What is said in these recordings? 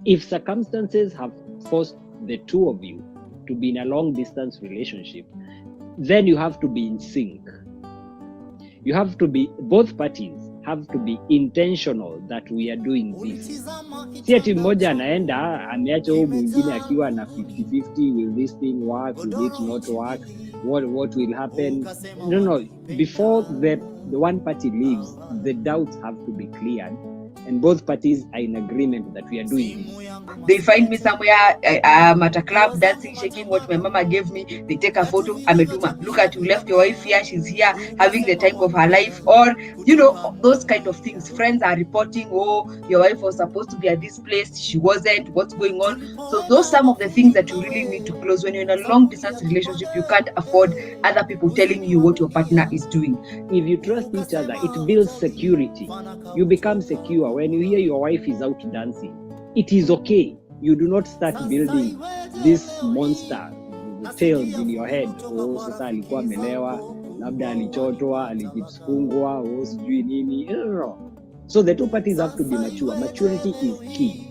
If circumstances have forced the two of you to be in a long distance relationship, then you have to be in sync. You have to be, both parties have to be intentional that we are doing this. Si ati mmoja anaenda ameacha huyu mwingine akiwa na 50-50, will this thing work, will it not work, what will happen? No. Before the one party leaves, the doubts have to be cleared and both parties are in agreement that we are doing this. They find me somewhere, I'm at a club dancing, shaking what my mama gave me. They take a photo, ametuma. Look at, you left your wife here, she's here having the time of her life. Or, you know, those kind of things. Friends are reporting, oh, your wife was supposed to be at this place, she wasn't, what's going on? So those some of the things that you really need to close. When you're in a long distance relationship, you can't afford other people telling you what your partner is doing. If you trust each other, it builds security. You become secure. When you hear your wife is out dancing, it is okay. You do not start building this monster tales in your head. Oh, sasa alikuwa amelewa, labda alichotwa, alijifungwa, oh sijui nini. No. So the two parties have to be mature. Maturity is key.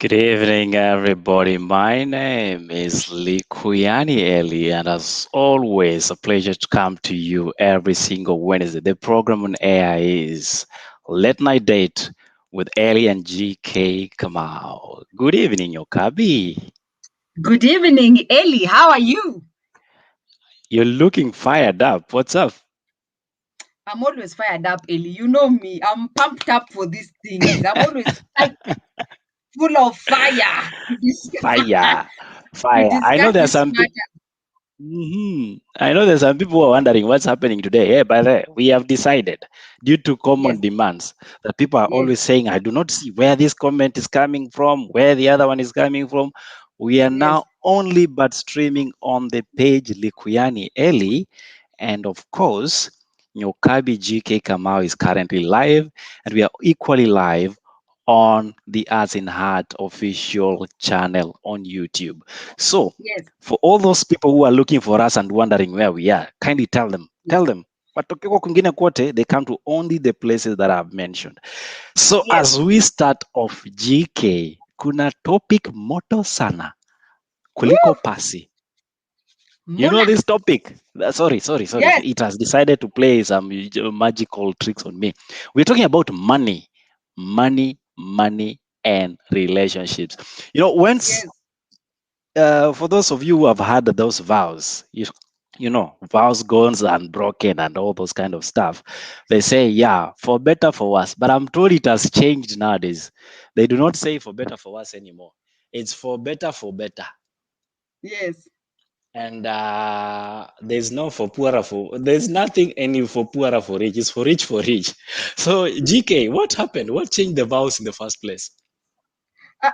Good evening, everybody. My name is Likuyani Eli, and as always, a pleasure to come to you every single Wednesday. The program on air is Late Night Date with Eli and GK Kamau. Good evening, Nyokabi. Good evening, Eli. How are you? You're looking fired up. What's up? I'm always fired up, Eli. You know me. I'm pumped up for these things. I'm always full of fire. Fire. I know there's some people. I know there's some people who are wondering what's happening today. Hey, by the way, we have decided, due to common demands, that people are always saying, I do not see where this comment is coming from, where the other one is coming from. We are now only but streaming on the page Likuyani Eli, and of course, Nyokabi GK Kamau is currently live, and we are equally live on the Arts in Heart official channel on YouTube. So, for all those people who are looking for us and wondering where we are, kindly tell them. Watokeko kwingine kote, they come to only the places that I've mentioned. So, as we start off, GK, kuna topic moto sana kuliko pasi. You know this topic? Sorry. It has decided to play some magical tricks on me. We're talking about money, and relationships. You know, once, for those of you who have had those vows, you know, vows gone unbroken and all those kind of stuff, they say, yeah, for better, for worse. But I'm told it has changed nowadays. They do not say for better, for worse anymore. It's for better, for better. Yes. And there's no for poorer, there's nothing any for poorer, for rich. It's for rich, for rich. So GK, what happened? What changed the vows in the first place?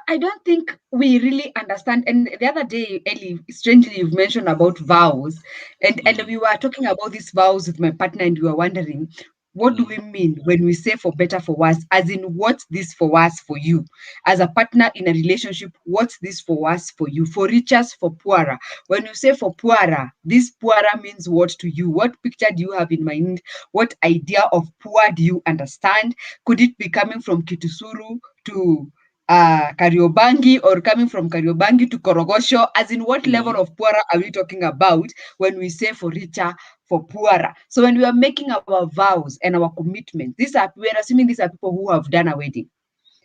I don't think we really understand. And the other day, Ellie, strangely, you've mentioned about vows, and we were talking about these vows with my partner, and we were wondering, what do we mean when we say for better, for worse? As in, what's this for worse for you? As a partner in a relationship, what's this for worse for you? For richer, for poorer. When you say for poorer, this poorer means what to you? What picture do you have in mind? What idea of poor do you understand? Could it be coming from Kitusuru to Kariobangi, or coming from Kariobangi to Korogosho? As in, what level of poorer are we talking about when we say for richer, for poorer? So when we are making our vows and our commitments, we are assuming these are people who have done a wedding.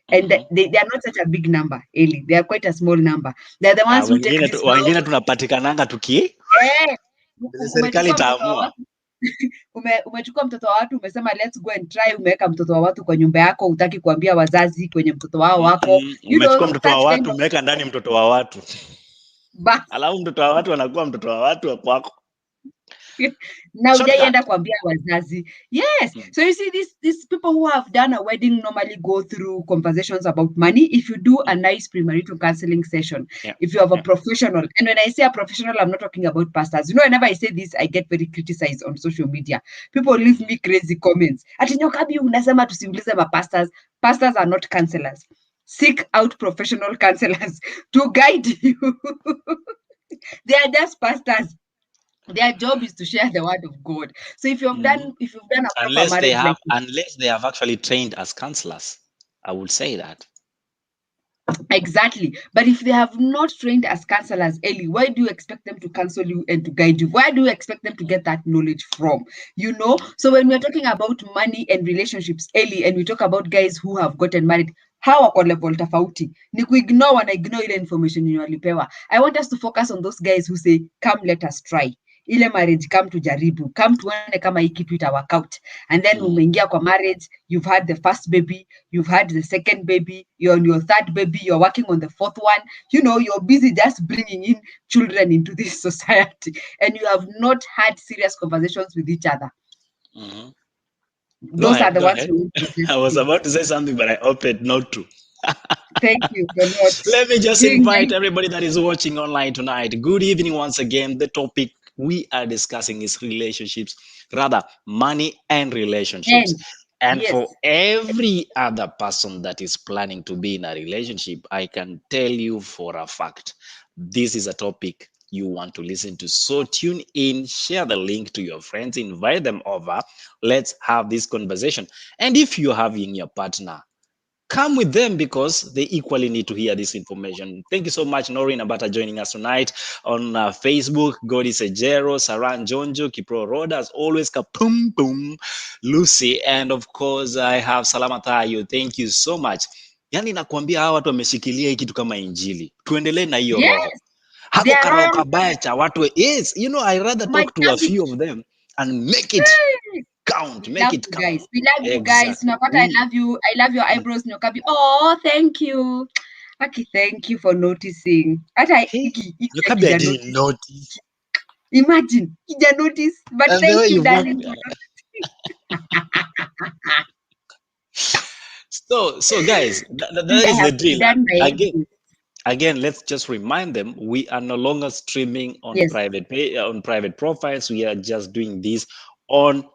And they are not such a big number, Eli. They are quite a small number. They are the ones who take this vow. Wengine tunapatikananga tuki serikali itaamua. Umechukua mtoto wa watu, umesema let's go and try, umeweka mtoto wa watu kwa nyumba yako, hutaki kuambia wazazi kwenye mtoto wao wako. Umechukua mtoto wa watu, umeweka ndani mtoto wa watu. Alafu mtoto wa watu anakuwa mtoto wa watu wa kwako. Now ujaienda kuambia wazazi. Yes. So you see, these people who have done a wedding normally go through conversations about money. If you do a nice premarital counseling session, if you have a professional, and when I say a professional, I'm not talking about pastors. You know, whenever I say this, I get very criticized on social media. People leave me crazy comments. Ati Nyokabi, unasema tusiulize pastors. Pastors are not counselors. Seek out professional counselors to guide you. They are just pastors. Their job is to share the word of God. So if you've done a proper unless they marriage, have like unless they have actually trained as counselors, I would say that. exactly. But if they have not trained as counselors, Ellie, why do you expect them to counsel you and to guide you? Where do you expect them to get that knowledge from? You know? So when we're talking about money and relationships, Ellie, and we talk about guys who have gotten married, how wako level tofauti ni kuignore wanaignore ile information yenye walipewa. I want us to focus on those guys who say, come let us try ile marriage, come tujaribu, come tuone kama hii kitu ita work out. And then umeingia kwa marriage, you've had the first baby, you've had the second baby, you're on your third baby, you're working on the fourth one. You know, you're busy just bringing in children into this society, and you have not had serious conversations with each other. Go Those are ahead, the go ones ahead. we want to address I was today. about to say something, but I opted not to. Thank you for not Let me just being invite nice. everybody that is watching online tonight. Good evening once again. The topic we are discussing is relationships, rather money and relationships. And Yes, for every other person that is planning to be in a relationship, I can tell you for a fact, this is a topic you want to listen to. So tune in, share the link to your friends, invite them over. Let's have this conversation. And if you're having your partner, come with them because they equally need to hear this information. Thank you so much, Noreen Abata, joining us tonight on Facebook. Godi Sejero, Saran Jonjo, Kipro Roda, as always, Kapum Pum, Lucy, and of course, I have Salama Tayo. Thank you so much. Yani nakwambia hawa watu wameshikilia hii kitu kama injili. Tuendelee na hiyo yes, roho. they Hako are karoho royal. kabaya cha watu. Yes, you know, I rather My talk to a few of them and make it count. we Make love it you count. guys. We love you guys. Exactly. Napata, I love you. I love your eyebrows, Nyokabi. Oh, thank you. Aki, thank you for noticing. Hata Hey, iki Nyokabi, I kija didn't notice. notice. Imagine, kija notice. But And the thank way you, you walk. darling, for So guys, that I is the have deal. done my Again, editing. again, let's just remind them we are no longer streaming on Yes. private profiles. We are just doing this on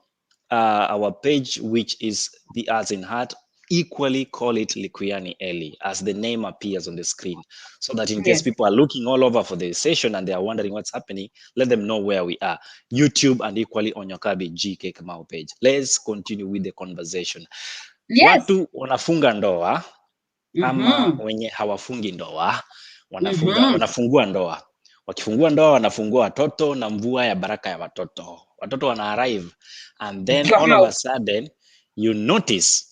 our page, which is the Arts in Heart. Equally call it Likuyani Eli, as the name appears on the screen, so that in case Yes. people are looking all over for the session and they are wondering what's happening, let them know where we are. YouTube and equally on Nyokabi GK Kamau page. Let's continue with the conversation. Yes. Watu wanafunga ndoa ama Mm-hmm. wenye hawafungi ndoa Mm-hmm. wanafungua ndoa. Wakifungua ndoa wanafungua watoto na mvua ya baraka ya watoto. Watoto wana arrive and then all of a Wow. sudden you notice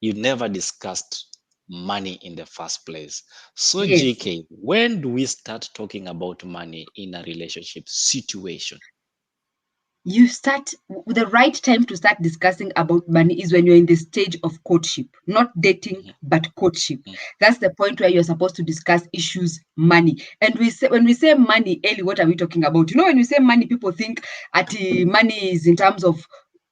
you never discussed money in the first place. So Yes. GK, when do we start talking about money in a relationship situation? You start, the right time to start discussing about money is when you're in the stage of courtship, not dating, but courtship. That's the point where you're supposed to discuss issues, money. And when we say money, Ellie, what are we talking about? You know, when we say money, people think money is in terms of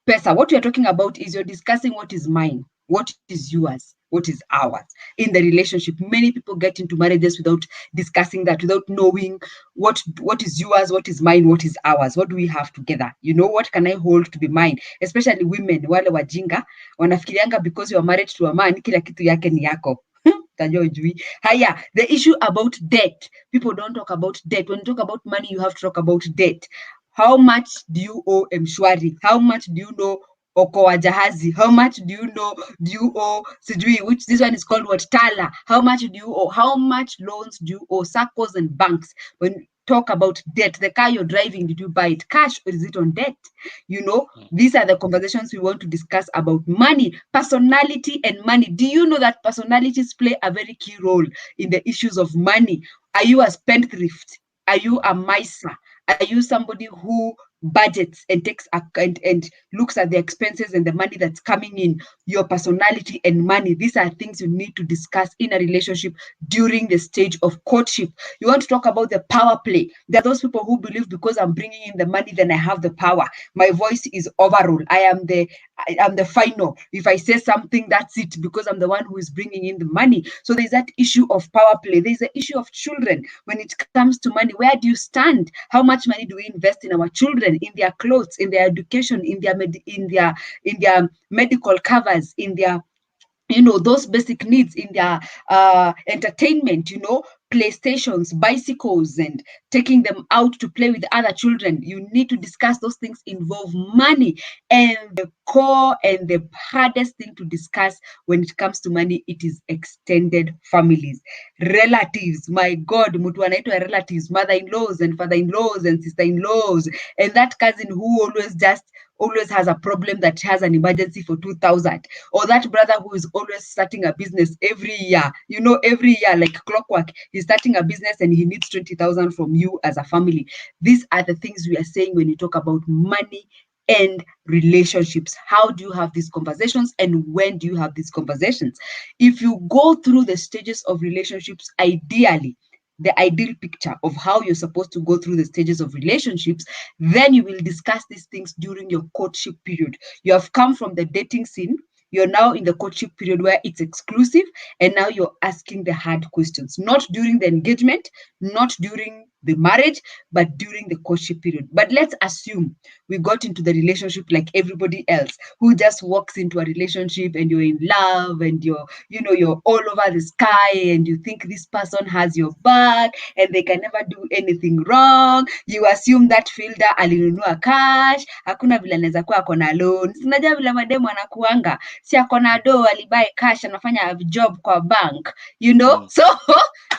pesa. What you're talking about is you're discussing what is mine, what is yours, what is ours in the relationship. Many people get into marriages without discussing that, without knowing what is yours, what is mine, what is ours, what do we have together. You know, what can I hold to be mine? Especially women, wale wajinga wanafikirianga because you are married to a man kila kitu yake ni yako. Haya, the issue about debt, people don't talk about debt. When you talk about money, you have to talk about debt. How much do you owe Mshwari? How much do you know Okoa Jahazi? How much do you owe Sijui, which this one is called what, Tala? How much do you owe? How much loans do you owe SACCOs and banks? When you talk about debt, the car you're driving, did you buy it cash or is it on debt? You know, these are the conversations we want to discuss about money, personality and money. Do you know that personalities play a very key role in the issues of money? Are you a spendthrift? Are you a miser? Are you somebody who budgets and takes and looks at the expenses and the money that's coming in? Your personality and money, these are things you need to discuss in a relationship during the stage of courtship. You want to talk about the power play. There are those people who believe because I'm bringing in the money, then I have the power. My voice is overall. I am the final. If I say something, that's it, because I'm the one who is bringing in the money. So there's that issue of power play. There's the issue of children. When it comes to money, where do you stand? How much money do we invest in our children, in their clothes, in their education, in their medical covers, in their, you know, those basic needs, in their entertainment, you know, playstations, bicycles, and taking them out to play with other children. You need to discuss those things involve money. And the core and the hardest thing to discuss when it comes to money, it is extended families, relatives. My God, mtu anaitwa relatives, mother-in-laws and father-in-laws and sister-in-laws, and that cousin who always has a problem that has an emergency for 2,000, or that brother who is always starting a business every year, every year like clockwork, he's starting a business and he needs 20,000 from you as a family. These are the things we are saying when you talk about money and relationships. How do you have these conversations, and when do you have these conversations? If you go through the stages of relationships, ideally, the ideal picture of how you're supposed to go through the stages of relationships, then you will discuss these things during your courtship period. You have come from the dating scene, you're now in the courtship period where it's exclusive, and now you're asking the hard questions, not during the engagement, not during the marriage, but during the courtship period. But let's assume we got into the relationship like everybody else who just walks into a relationship and you're in love and you're all over the sky and you think this person has your back and they can never do anything wrong. You assume that fielder alinunua cash, hakuna vile anaweza kuwa akona loan. Unajua vile mademu anakuanga, si akona do alibuy cash, anafanya job kwa bank, so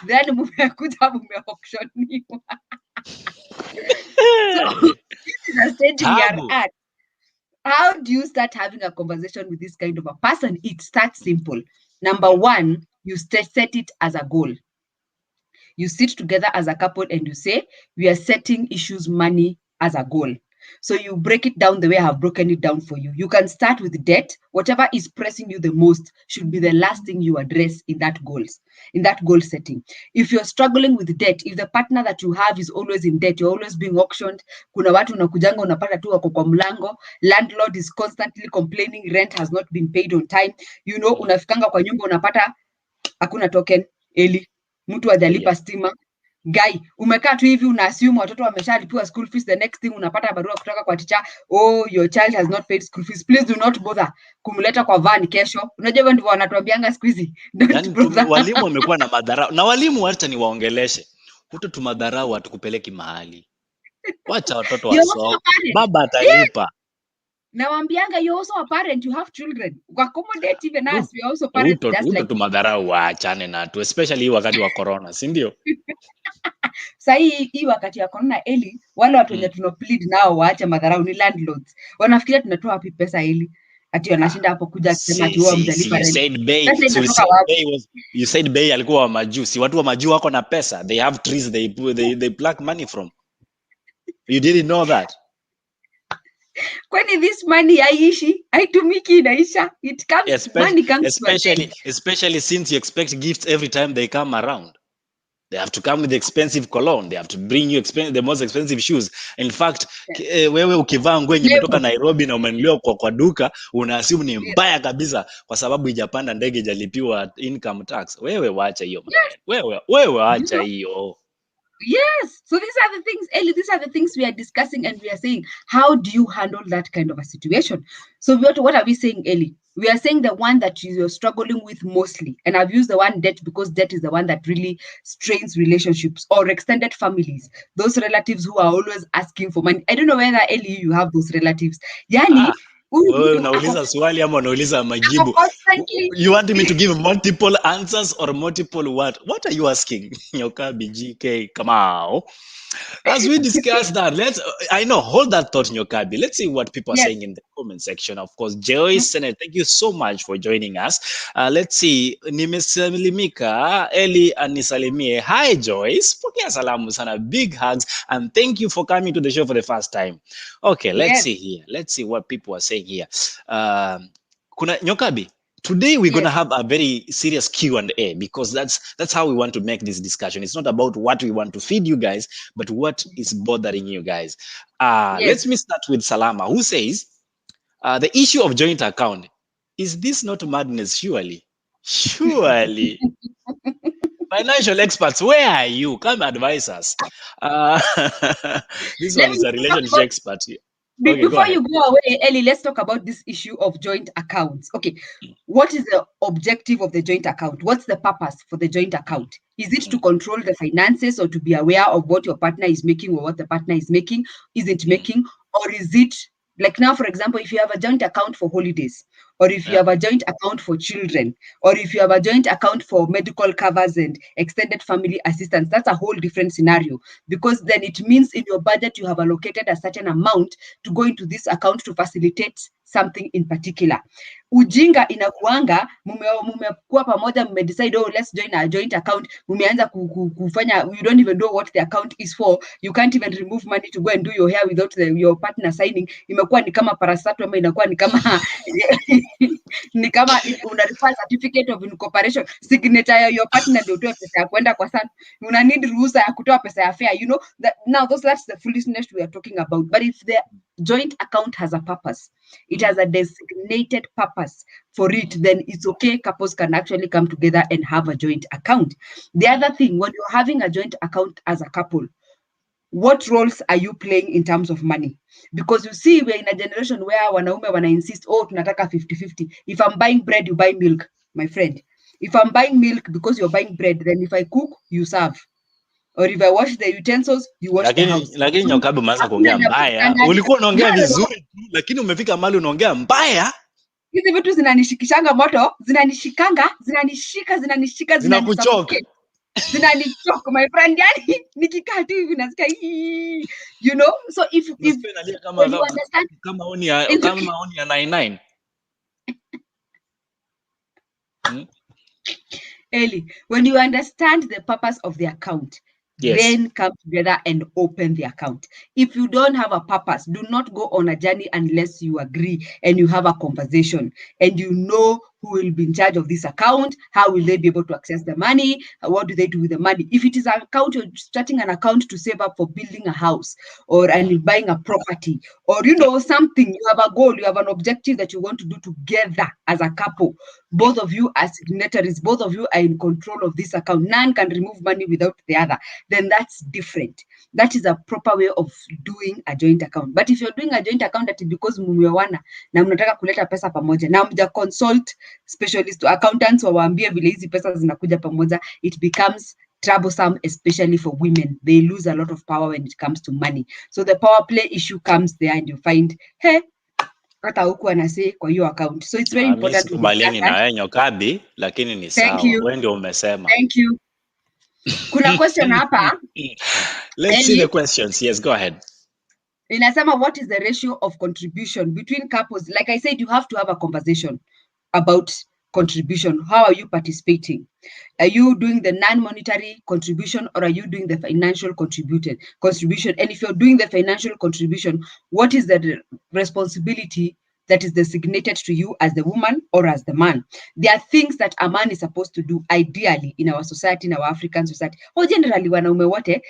then mumekuja mumeauctioniwa. So this is a stage we are at. How do you start having a conversation with this kind of a person? It starts simple. Number one, you set it as a goal. You sit together as a couple and you say, we are setting issues money as a goal. So you break it down the way I have broken it down for you. You can start with debt. Whatever is pressing you the most should be the last thing you address in that goal setting. If you're struggling with debt, if the partner that you have is always in debt, you're always being auctioned, kuna watu unakujanga unapata tu wako kwa mlango, landlord is constantly complaining, rent has not been paid on time, unafikanga kwa nyumba unapata hakuna token, mtu hajalipa stima. Guy, umekaa tu hivi una assume watoto wameshalipiwa school fees, the next thing unapata barua kutoka kwa teacher, your child has not paid school fees, please do not bother kumleta kwa van kesho. Unajua hivyo ndivyo wanatuambianga siku hizi. Walimu wamekuwa na madharau, na walimu hata ni waongeleshe, tu madharau hatukupeleki mahali, wacha watoto wasome, baba atalipa. Nawaambianga, you're also a parent, you have children, accommodate even us, we are also parents. Tu madharau waachane na tu, especially wakati wa corona, si ndio? Sasa hii wakati ya corona, wale watu wenye tunaplead nao waache madharau ni landlords. Wanafikiria tunatoa wapi pesa ati wanashinda hapo kuja kusema ati wao mjalipa rent. You said Bay alikuwa wa majuu. Si watu wa majuu wako na pesa, they have trees they pluck money from. You didn't know that? Kwani this money haitumiki, inaisha. It comes, money comes especially since you expect gifts every time they come around. They have to come with expensive cologne, they have to bring you the most expensive shoes. In fact, wewe ukivaa nguo yenye imetoka Nairobi na umenunuliwa kwa duka, unaassume ni mbaya kabisa kwa sababu ijapanda ndege, ijalipiwa income tax. Wewe waacha hiyo maneno. Wewe waacha hiyo. Yes. So these are the things, Ellie, these are the things we are discussing, and we are saying, how do you handle that kind of a situation? So what are we saying, Ellie? We are saying the one that you're struggling with mostly, and I've used the one debt because debt is the one that really strains relationships or extended families. Those relatives who are always asking for money. I don't know whether, Ellie, you have those relatives. Yani, unauliza swali ama unauliza majibu? You want me to give multiple answers or multiple what? What are you asking? Nyokabi, GK, Kamau. As we discuss that, hold that thought, Nyokabi. Let's see what people are saying in the comment section. Of course, Joyce, Senate, thank you so much for joining us. Let's see, Nimesalimika, Eli Anisalimie. Hi, Joyce. Pokea salamu sana. Big hugs, and thank you for coming to the show for the first time. Okay, let's see here. Let's see what people are saying here. Kuna Nyokabi. Today we're going to have a very serious Q&A, because that's how we want to make this discussion. It's not about what we want to feed you guys, but what is bothering you guys. Let me start with Salama, who says, the issue of joint account, is this not madness? Surely. Financial experts, where are you? Come advise us. This one is a relationship expert here. Before you go away, Ellie, let's talk about this issue of joint accounts. Okay, what is the objective of the joint account? What's the purpose for the joint account? Is it to control the finances or to be aware of what your partner is making or what the partner is making, isn't making? Or is it, like now, for example, if you have a joint account for holidays, or if you have a joint account for children, or if you have a joint account for medical covers and extended family assistance, that's a whole different scenario, because then it means in your budget you have allocated a certain amount to go into this account to facilitate something in particular. Ujinga inakuanga mumekuwa pamoja, mmedecide, oh, let's join a joint account, mumeanza kufanya, you don't even know what the account is for, you can't even remove money to go and do your hair without your partner signing. Imekuwa ni kama parasatu, ama inakuwa ni kama ni kama una require certificate of incorporation, signature ya your partner ndio utoe pesa ya kwenda kwa sana, una need ruhusa ya kutoa pesa ya fare, you know that. Now that's the foolishness we are talking about. But if the joint account has a purpose, it has a designated purpose for it, then it's okay. Couples can actually come together and have a joint account. The other thing, when you're having a joint account as a couple, what roles are you playing in terms of money? Because you see, we're in a generation where wanaume wana insist, oh, tunataka 50-50. If I'm buying bread, you buy milk, my friend. If I'm buying milk because you're buying bread, then if I cook, you serve. Or if I wash the utensils, you wash the house. Lakini Nyokabi umeanza kuongea mbaya. Ulikuwa unaongea vizuri, lakini umefika mahali unaongea mbaya. Hizi vitu zinanishikishanga moto, zinanishika, zinakuchoka. Zinanichoke, my friend. Yani nikikaa tu hivi nasikia, you know. So if you understand, kama oni ya 99. Ellie, when you understand the purpose of the account, then come together and open the account. If you don't have a purpose, do not go on a journey unless you agree and you have a conversation and you know who will be in charge of this account, how will they be able to access the money, what do they do with the money. If it is an account, you're starting an account to save up for building a house or and buying a property, or you know something, you have a goal, you have an objective that you want to do together as a couple. Both of you are signatories, both of you are in control of this account. None can remove money without the other. Then that's different. That is a proper way of doing a joint account. But if you're doing a joint account that is because mumewana na mnataka kuleta pesa pamoja na mja consult specialist accountants wawaambie vile hizi pesa zinakuja pamoja, it becomes troublesome, especially for women. They lose a lot of power when it comes to money. So the power play issue comes there and you find, hey, hata huku anase kwa hiyo account. So it's very important to kubaliani na wewe Nyokabi, lakini ni sawa. Wewe ndio umesema. Thank you. Kuna question hapa. Let's see the questions. Yes, go ahead. Inasema, what is the ratio of contribution between couples? Like I said, you have to have a conversation about contribution. How are you participating? Are you doing the non-monetary contribution or are you doing the financial contribution? And if you're doing the financial contribution, what is the responsibility that is designated to you as the woman or as the man? There are things that a man is supposed to do ideally in our society, in our African society, or generally wanaume wote,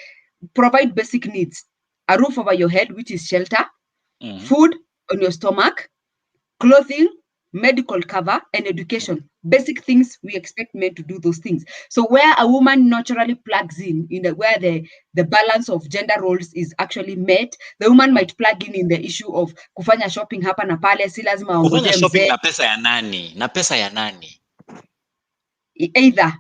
provide basic needs. A roof over your head, which is shelter, food on your stomach, clothing, medical cover, and education. Basic things, we expect men to do those things. So where a woman naturally plugs in where the balance of gender roles is actually met, the woman might plug in the issue of kufanya shopping hapa na pale, si lazima kufanya shopping na pesa ya nani? Either.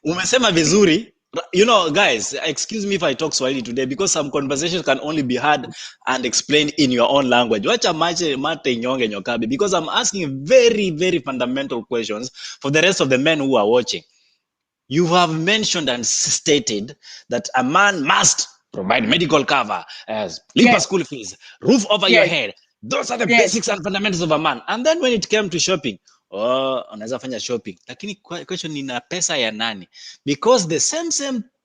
Umesema vizuri. You know, guys, excuse me if I talk Swahili today because some conversations can only be had and explained in your own language. Wacha mate nyonge Nyokabi, because I'm asking very, very fundamental questions for the rest of the men who are watching. You have mentioned and stated that a man must provide medical cover, lipa school fees, roof over your head. Those are the basics and fundamentals of a man. And then when it came to shopping, anaweza fanya shopping, lakini question ni na pesa ya nani? Because the same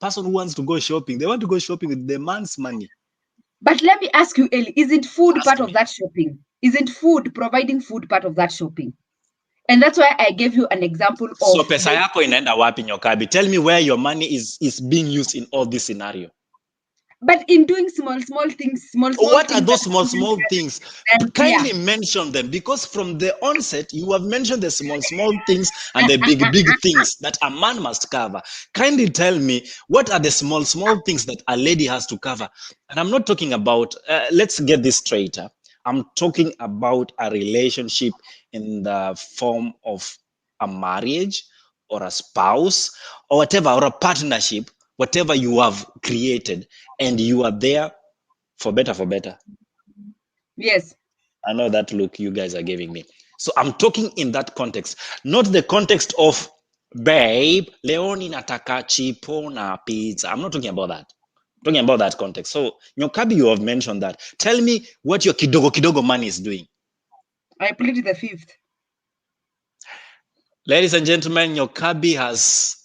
person who wants to go shopping, they want to go shopping with the man's money. But let me ask you, Eli, isn't food part of that shopping? Isn't food, providing food, part of that shopping? And that's why I gave you an example of... So pesa yako inaenda wapi Nyokabi? Tell me where your money is being used in all this scenario. But in doing small things, small What are things those that small things? and yeah. Kindly mention them, because from the onset you have mentioned the small things and the big things that a man must cover. Kindly tell me, what are the small things that a lady has to cover? And I'm not talking about, let's get this straight. I'm talking about a relationship in the form of a marriage or a spouse or whatever, or a partnership, whatever you have created, and you are there for better, for better. Yes. I know that look you guys are giving me. So I'm talking in that context, not the context of, babe, Leoni nataka chipo na pizza. I'm not talking about that. I'm talking about that context. So Nyokabi, you have mentioned that. Tell me what your kidogo money is doing. I plead the fifth. Ladies and gentlemen, Nyokabi has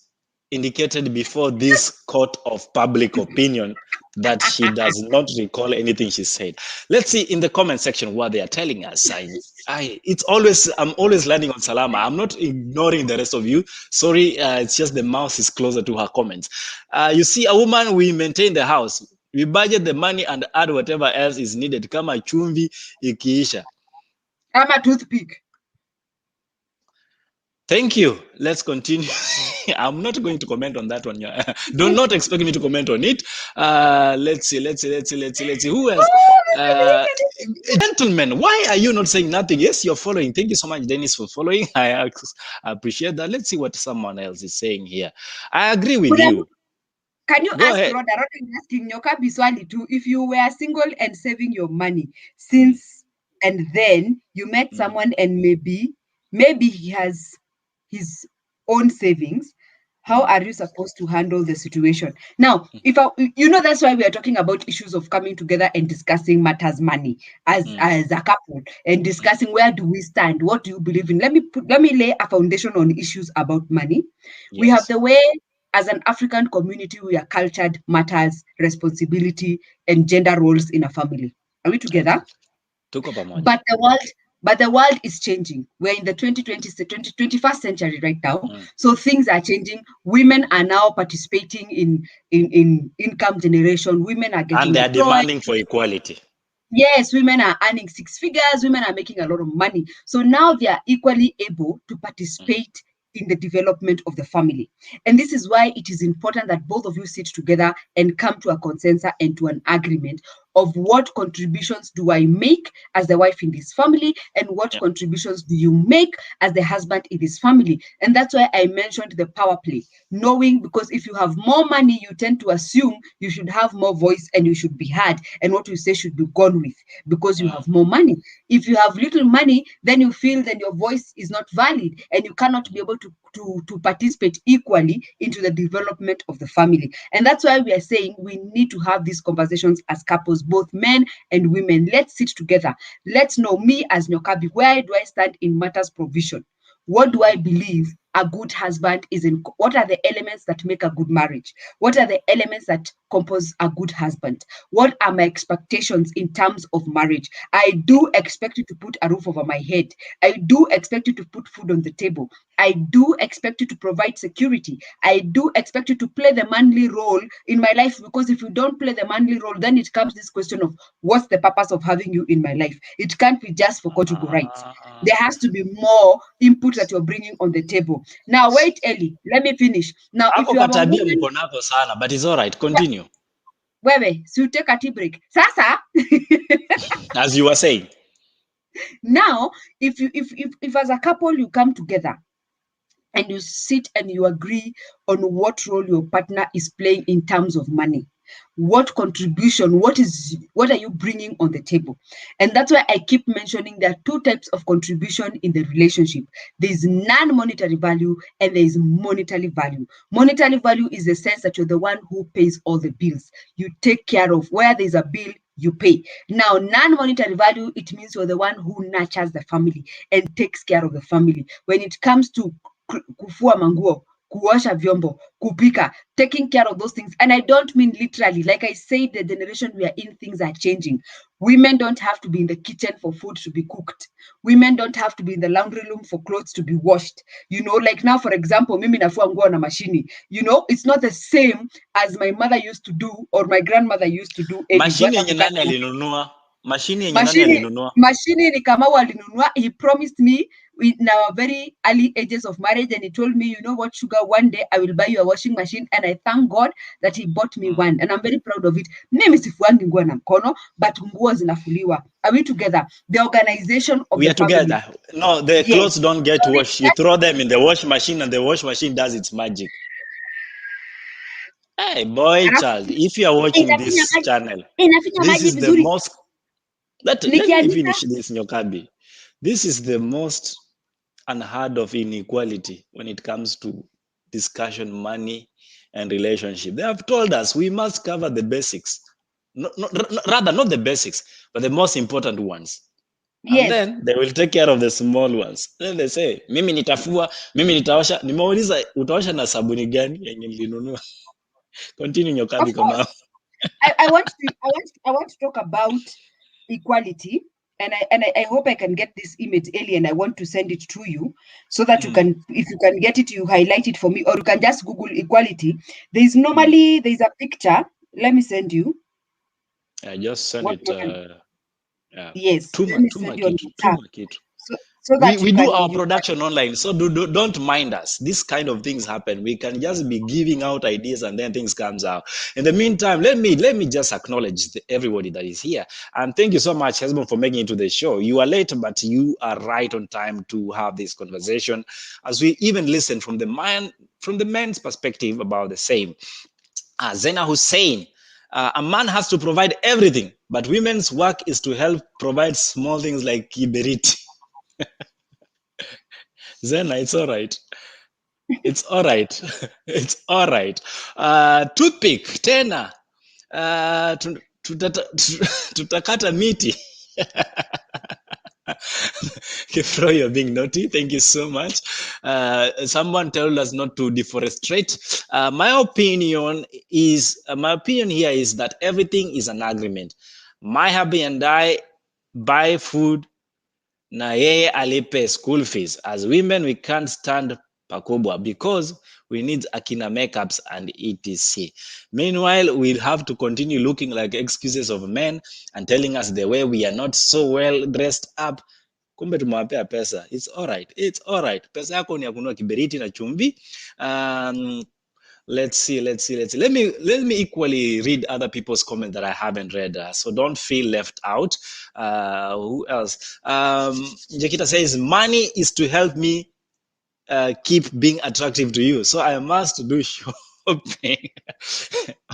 indicated before this court of public opinion that she does not recall anything she said. Let's see in the comment section what they are telling us. I'm always landing on Salama. I'm not ignoring the rest of you. Sorry, it's just the mouse is closer to her comments. You see, a woman, we maintain the house. We budget the money and add whatever else is needed. Kama chumvi ikiisha. I'm a toothpick. Thank you. Let's continue. I'm not going to comment on that one. Do not expect me to comment on it. Let's see. Who else? Gentlemen, why are you not saying nothing? Yes, you're following. Thank you so much, Dennis, for following. I appreciate that. Let's see what someone else is saying here. I agree with you. Can you Go ask ahead. Rhoda? Rhoda is asking Nyokabi swali too. If you were single and saving your money since and then you met someone and maybe he has his own savings, how are you supposed to handle the situation? Now, if that's why we are talking about issues of coming together and discussing matters money as a couple and discussing where do we stand, what do you believe in. Let me lay a foundation on issues about money. Yes. We have the way, as an African community, we are cultured matters, responsibility, and gender roles in a family. Are we together? But the world is changing. We're in the 21st century right now. So things are changing. Women are now participating in income generation. Women are getting and they are demanding for equality. Yes, women are earning six figures. Women are making a lot of money. So now they are equally able to participate in the development of the family. And this is why it is important that both of you sit together and come to a consensus and to an agreement of what contributions do I make as the wife in this family and what contributions do you make as the husband in this family. And that's why I mentioned the power play, knowing, because if you have more money, you tend to assume you should have more voice and you should be heard and what you say should be gone with because you have more money. If you have little money, then you feel that your voice is not valid and you cannot be able to participate equally into the development of the family. And that's why we are saying we need to have these conversations as couples, both men and women. Let's sit together. Let's know, me as Nyokabi, where do I stand in matters provision? What do I believe a good husband is in? What are the elements that make a good marriage? What are the elements that compose a good husband? What are my expectations in terms of marriage? I do expect you to put a roof over my head. I do expect you to put food on the table. I do expect you to provide security. I do expect you to play the manly role in my life, because if you don't play the manly role, then it comes this question of what's the purpose of having you in my life? It can't be just for conjugal rights. There has to be more input that you're bringing on the table. Now, wait, Ellie, let me finish. Now, if you have a woman, but it's all right. Continue. Wewe, so you take a tea break. Sasa, as you were saying. Now, if as a couple you come together and you sit and you agree on what role your partner is playing in terms of money, what contribution, what are you bringing on the table? And that's why I keep mentioning there are two types of contribution in the relationship. There's non-monetary value and there is monetary value. Monetary value is the sense that you're the one who pays all the bills. You take care of where there's a bill, you pay. Now, non-monetary value, it means you're the one who nurtures the family and takes care of the family. When it comes to kufua manguo, kuosha vyombo, kupika, taking care of those things. And I don't mean literally. Like I said, the generation we are in, things are changing. Women don't have to be in the kitchen for food to be cooked. Women don't have to be in the laundry room for clothes to be washed. You know, like now, for example, mimi nafua nguo na mashini. You know, it's not the same as my mother used to do or my grandmother used to do. Mashini yenye nani alinunua? Mashini yenye nani alinunua? Mashini ni Kamau alinunua. He promised me in our very early ages of marriage, and he told me, you know what, Sugar, one day I will buy you a washing machine, and I thank God that he bought me one, and I'm very proud of it. Mimi sifuangi nguo na mkono, but nguo zinafuliwa. Are we together? The organization of we the are together. family. No, the clothes don't get washed. You throw them in the wash machine, and the wash machine does its magic. Hey, boy, child, if you are watching this channel, this is the most. Let me finish this, Nyokabi. This is the most unheard of inequality when it comes to discussion, money, and relationship. They have told us we must cover the basics. Rather, not the basics, but the most important ones. Yes. And then they will take care of the small ones. Then they say, mimi nitafua, mimi nitaosha. Nimeuliza utaosha na sabuni gani yenye nilinunua? Continue, Nyokabi, Kamau. I want to talk about equality, and I hope I can get this image, Ellie, and I want to send it to you so that you can, if you can get it, you highlight it for me, or you can just Google equality. There's normally there's a picture. Let me send you. I just send it. Yes. Let me send you on WhatsApp. So that we do our production online, so don't mind us. This kind of things happen. We can just be giving out ideas and then things comes out. In the meantime, let me just acknowledge everybody that is here, and thank you so much, husband, for making it to the show. You are late, but you are right on time to have this conversation, as we even listen from the man's perspective about the same. Zena Hussein. A man has to provide everything, but women's work is to help provide small things like kiberiti. Zena, it's all right. It's all right. It's all right. Toothpick tena. Tutakata miti. Kifro, you're being naughty. Thank you so much. Someone told us not to deforestate. My opinion here is that everything is an agreement. My hubby and I buy food na yeye alipe school fees. As women, we can't stand pakubwa because we need akina makeups and etc. Meanwhile, we'll have to continue looking like excuses of men and telling us the way we are not so well dressed up. Kumbe tumewapea pesa. It's all right. It's all right. Pesa yako ni ya kununua kiberiti na chumvi. Let's see. Let me equally read other people's comments that I haven't read, so don't feel left out. Who else? Jakita says, money is to help me keep being attractive to you, so I must do shopping.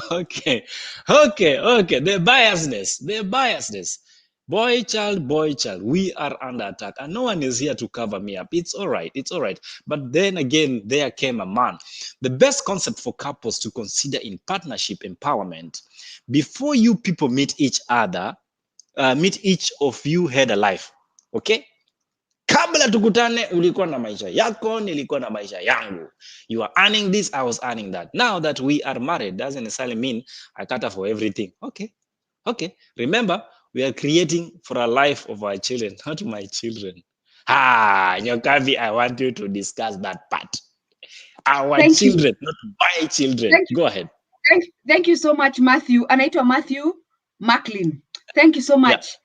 Okay. The biasness. Boy child, we are under attack, and no one is here to cover me up. It's all right. But then again, there came a man. The best concept for couples to consider in partnership empowerment: before you people meet each other, meet each of you had a life. Okay? Kabla tukutane, ulikuwa na maisha yako, nilikuwa na maisha yangu. You are earning this, I was earning that. Now that we are married, doesn't necessarily mean I cater for everything. Okay. Remember, we are creating for a life of our children, not my children. Nyokabi, I want you to discuss that part. Our children, not my children. Go ahead. Thank you so much, Matthew. Anaitwa Matthew Macklin. Thank you so much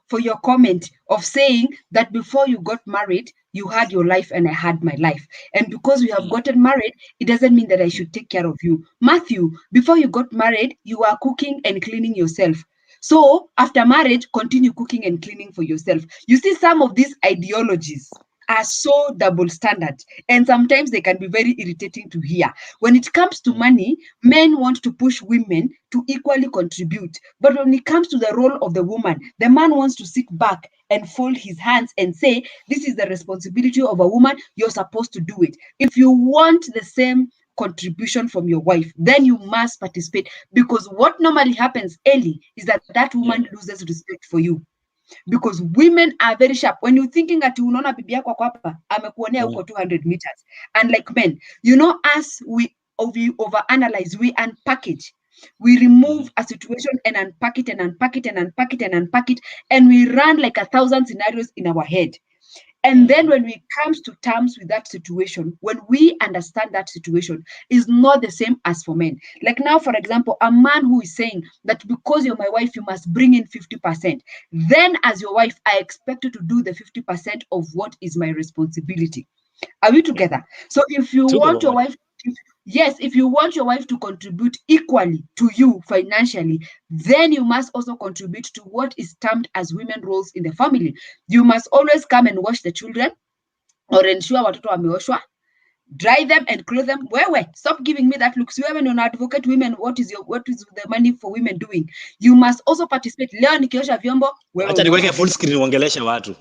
for your comment of saying that before you got married, you had your life and I had my life. And because we have gotten married, it doesn't mean that I should take care of you. Matthew, before you got married, you are cooking and cleaning yourself. So after marriage, continue cooking and cleaning for yourself. You see, some of these ideologies are so double standard, and sometimes they can be very irritating to hear. When it comes to money, men want to push women to equally contribute, but when it comes to the role of the woman, the man wants to sit back and fold his hands and say, this is the responsibility of a woman, you're supposed to do it. If you want the same contribution from your wife, then you must participate, because what normally happens, Ellie, is that woman loses respect for you. because women are very sharp. When you're thinking that unaona bibi yako kwa hapa amekuonea huko 200 meters, unlike men, you know, us we overanalyze, we unpackage. We remove a situation and unpack it and unpack it and unpack it and unpack it, and we run like 1,000 scenarios in our head. And then when we come to terms with that situation, when we understand that situation is not the same as for men. Like now, for example, a man who is saying that because you're my wife, you must bring in 50%. Then as your wife, I expect you to do the 50% of what is my responsibility. Are we together? So if you want your wife, if you want your wife to contribute equally to you financially, then you must also contribute to what is termed as women roles in the family. You must always come and wash the children or ensure watoto wameoshwa, dry them and clothe them. Wewe, stop giving me that look. So when you advocate women, what is the money for women doing? You must also participate. Leo nikiosha vyombo, wewe acha niweke full screen uongeleshe watu.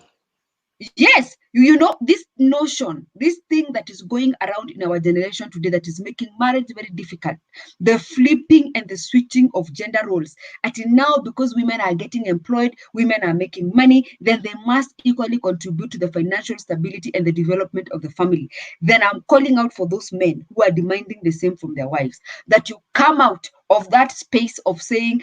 Yes, you know, this notion, this thing that is going around in our generation today that is making marriage very difficult, the flipping and the switching of gender roles. Until now, because women are getting employed, women are making money, then they must equally contribute to the financial stability and the development of the family. Then I'm calling out for those men who are demanding the same from their wives, that you come out of that space of saying,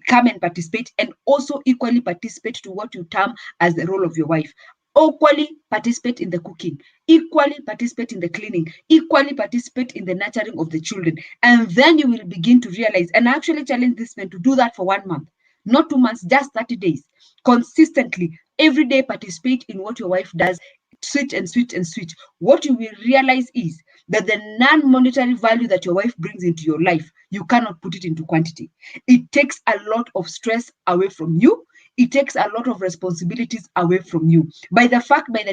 come and participate, and also equally participate to what you term as the role of your wife. Equally participate in the cooking, equally participate in the cleaning, equally participate in the nurturing of the children. And then you will begin to realize, and I actually challenge this man to do that for 1 month, not 2 months, just 30 days. Consistently, every day participate in what your wife does, switch and switch and switch. What you will realize is that the non-monetary value that your wife brings into your life, you cannot put it into quantity. It takes a lot of stress away from you. It takes a lot of responsibilities away from you. By the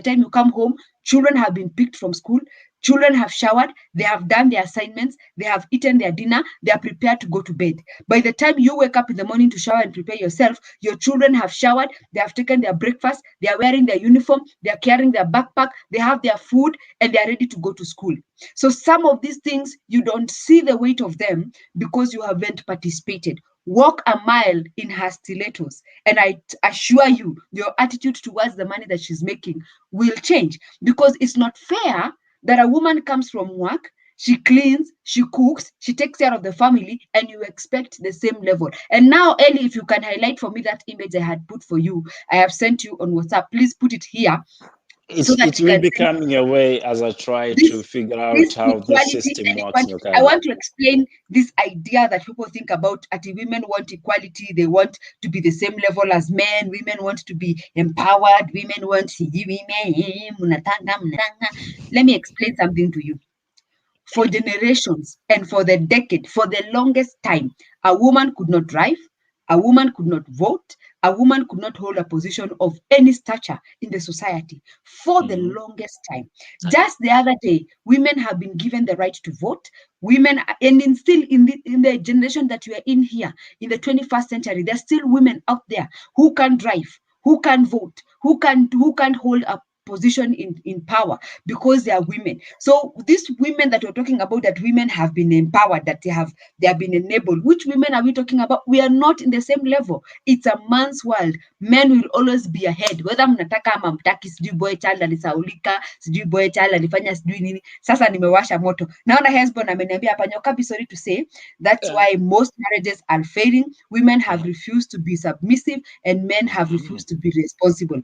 time you come home, children have been picked from school, children have showered, they have done their assignments, they have eaten their dinner, they are prepared to go to bed. By the time you wake up in the morning to shower and prepare yourself, your children have showered, they have taken their breakfast, they are wearing their uniform, they are carrying their backpack, they have their food, and they are ready to go to school. So some of these things, you don't see the weight of them because you haven't participated. Walk a mile in her stilettos, and I assure you, your attitude towards the money that she's making will change, because it's not fair that a woman comes from work, she cleans, she cooks, she takes care of the family, and you expect the same level. And now, Ellie, if you can highlight for me that image I had put for you, I have sent you on WhatsApp. Please put it here. It will be coming away as I try to figure out how the system works. I want to explain this idea that people think about at women want equality, they want to be the same level as men, women want to be empowered, women want women. Let me explain something to you. For generations and for the decade, for the longest time, a woman could not drive, a woman could not vote, a woman could not hold a position of any stature in the society for the longest time. Just the other day, women have been given the right to vote. Women, and still in the generation that we are in here, in the 21st century, there's still women out there who can drive, who can vote, who can hold a position in power because they are women. So these women that we're talking about, that women have been empowered, that they have been enabled, which women are we talking about? We are not in the same level. It's a man's world. Men will always be ahead, whether mnataka ama mtaki. Sijui boy child alisaulika, sijui boy child alifanya sijui nini. Sasa nimewasha moto. Naona husband ameniambia hapa, Nyokabi, sorry to say, that's why most marriages are failing. Women have refused to be submissive and men have refused to be responsible.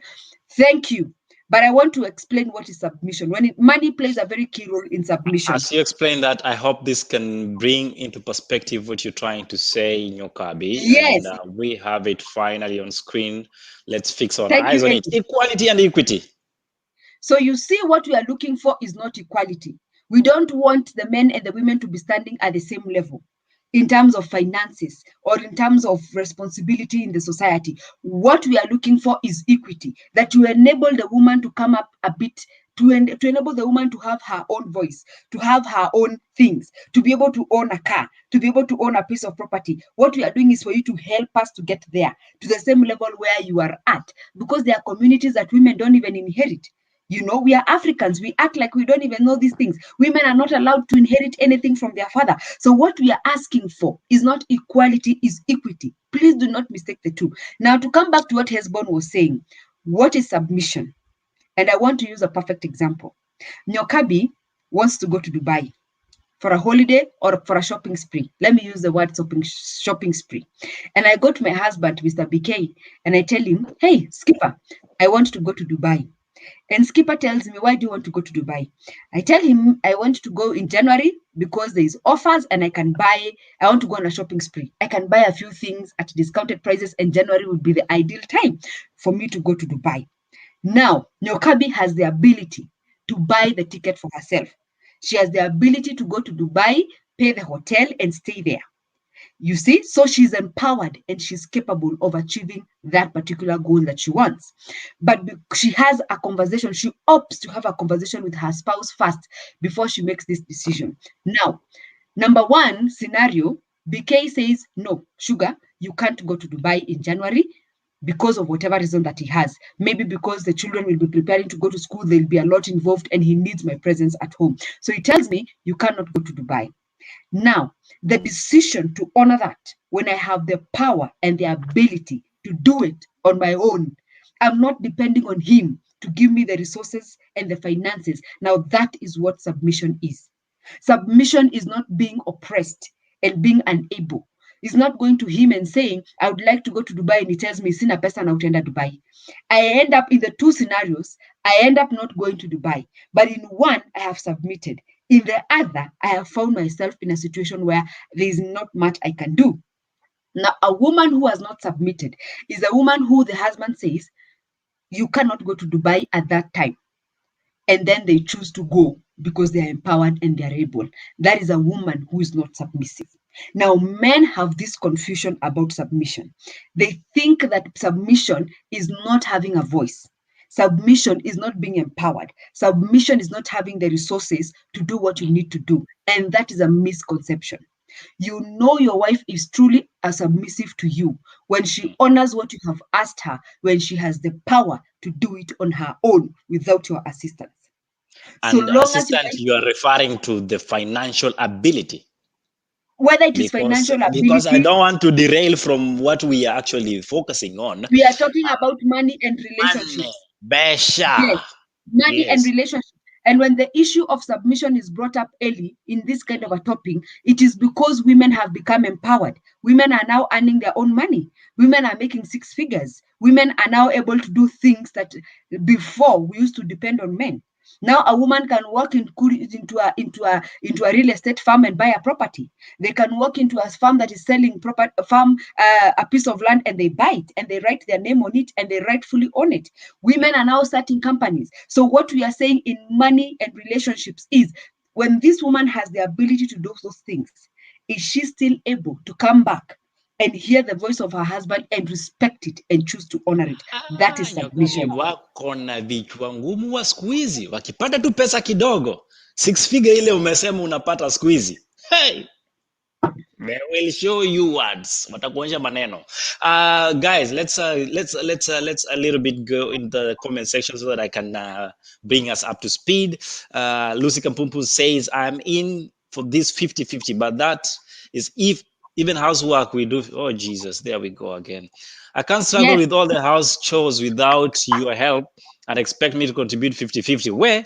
Thank you. But I want to explain what is submission. Money plays a very key role in submission. As you explain that, I hope this can bring into perspective what you're trying to say, Nyokabi. Yes. And we have it finally on screen. Let's fix our eyes on it. Equality and equity. So you see, what we are looking for is not equality. We don't want the men and the women to be standing at the same level in terms of finances or in terms of responsibility in the society. What we are looking for is equity, that you enable the woman to come up a bit, to enable the woman to have her own voice, to have her own things, to be able to own a car, to be able to own a piece of property. What we are doing is for you to help us to get there, to the same level where you are at, because there are communities that women don't even inherit. You know, we are Africans. We act like we don't even know these things. Women are not allowed to inherit anything from their father. So what we are asking for is not equality, is equity. Please do not mistake the two. Now, to come back to what Hesbon was saying, what is submission? And I want to use a perfect example. Nyokabi wants to go to Dubai for a holiday or for a shopping spree. Let me use the word shopping spree. And I go to my husband, Mr. BK, and I tell him, hey, Skipper, I want to go to Dubai. And Skipper tells me, why do you want to go to Dubai? I tell him I want to go in January because there's offers and I want to go on a shopping spree. I can buy a few things at discounted prices, and January would be the ideal time for me to go to Dubai. Now, Nyokabi has the ability to buy the ticket for herself. She has the ability to go to Dubai, pay the hotel, and stay there. You see, so she's empowered and she's capable of achieving that particular goal that she wants. But she has a conversation, she opts to have a conversation with her spouse first before she makes this decision. Now, number one scenario, BK says, no, Sugar, you can't go to Dubai in January because of whatever reason that he has. Maybe because the children will be preparing to go to school, there'll be a lot involved and he needs my presence at home. So he tells me, you cannot go to Dubai. Now, the decision to honor that when I have the power and the ability to do it on my own, I'm not depending on him to give me the resources and the finances. Now, that is what submission is. Submission is not being oppressed and being unable. It's not going to him and saying, I would like to go to Dubai, and he tells me, sina pesa na utenda Dubai. I end up in the two scenarios, I end up not going to Dubai. But in one, I have submitted. In the other, I have found myself in a situation where there is not much I can do. Now, a woman who has not submitted is a woman who the husband says, you cannot go to Dubai at that time. And then they choose to go because they are empowered and they are able. That is a woman who is not submissive. Now, men have this confusion about submission. They think that submission is not having a voice. Submission is not being empowered. Submission is not having the resources to do what you need to do. And that is a misconception. You know your wife is truly submissive to you when she honors what you have asked her, when she has the power to do it on her own without your assistance. And so assistant, you are referring to the financial ability. Whether it is financial ability. Because I don't want to derail from what we are actually focusing on. We are talking about money and relationships. Yes, money and relationships. And when the issue of submission is brought up early in this kind of a topic, it is because women have become empowered. Women are now earning their own money. Women are making 6 figures. Women are now able to do things that before we used to depend on men. Now a woman can walk into a real estate farm and buy a property. They can walk into a farm that is selling a piece of land, and they buy it and they write their name on it and they rightfully own it. Women are now starting companies. So what we are saying in money and relationships is, when this woman has the ability to do those things, is she still able to come back and hear the voice of her husband and respect it and choose to honor it? That is submission. Wako na vichwa ngumu wa siku hizi, wakipata tu pesa kidogo, 6 figure ile umesema unapata siku hizi. Hey, they will show you words, watakuonyesha maneno. Guys, let's a little bit go in the comment section so that I can bring us up to speed. Lucy Kampumpu says, I'm in for this 50-50, but that is if even housework we do. Oh Jesus, there we go again. I can't struggle with all the house chores without your help and expect me to contribute 50-50. Where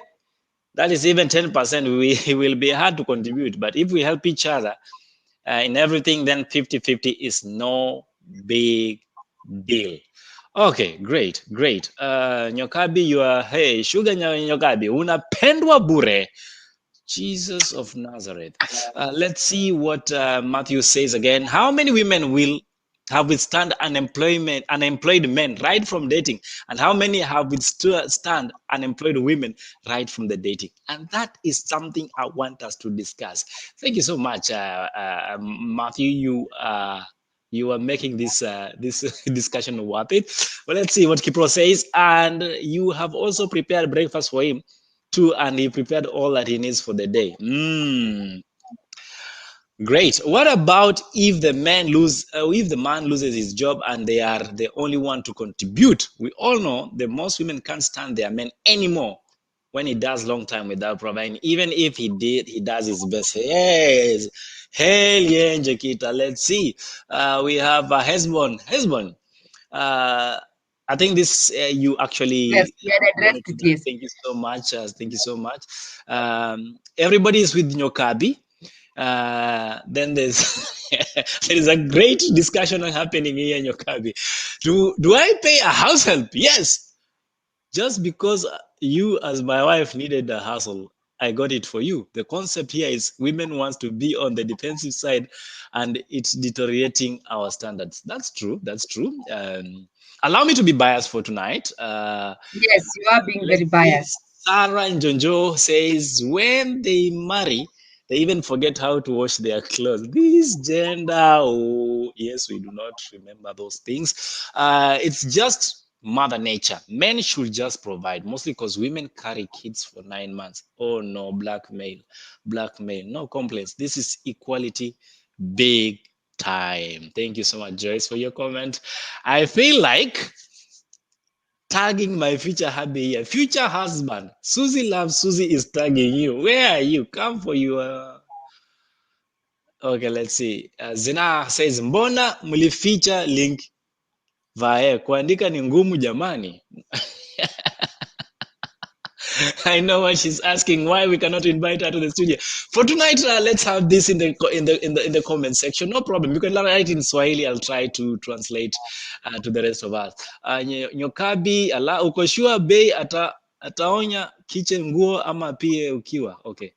that is even 10%, we will be hard to contribute. But if we help each other in everything, then 50-50 is no big deal. Okay, great. Nyokabi, you are, hey, Sugar Nyokabi, unapendwa bure. Jesus of Nazareth. Let's see what Matthew says again. How many women will have withstand unemployed men right from dating, and how many have withstand unemployed women right from the dating? And that is something I want us to discuss. Thank you so much, Matthew. You are making this discussion worth it. Well, let's see what Kipro says. And you have also prepared breakfast for him too, and he prepared all that he needs for the day. Great. What about if the man loses his job and they are the only one to contribute? We all know that most women can't stand their men anymore when he does long time without providing. Even if he does his best. Yes, hell yeah, Jakita. Let's see. We have Hesbon. I think this you Yes, actually we had wanted addressed to it. do. Yes. Thank you so much. Thank you so much. Everybody is with Nyokabi. Then there is a great discussion happening here in Nyokabi. Do I pay a house help? Yes, just because you as my wife needed a hustle, I got it for you. The concept here is women wants to be on the defensive side, and it's deteriorating our standards. That's true. That's true. Allow me to be biased for tonight. Yes, you are being Let's very see. biased. Sarah and Jonjo says when they marry, they even forget how to wash their clothes. This gender, oh yes, we do not remember those things. It's just mother nature. Men should just provide, mostly because women carry kids for 9 months. Oh no, blackmail, no complaints. This is equality, big time. Thank you so much, Joyce, for your comment. I feel like tagging my future hubby here. Future husband. Susie loves Susie is tagging you. Where are you? Come for your. Okay, let's see. Zina says, mbona mlificha link via kuandika ni ngumu jamani. I know what she's asking. Why we cannot invite her to the studio for tonight? Let's have this in the comment section. No problem. You can write in Swahili. I'll try to translate to the rest of us. Nyokabi ala uko sure bei ataonya kiche nguo ama pie ukiwa okay.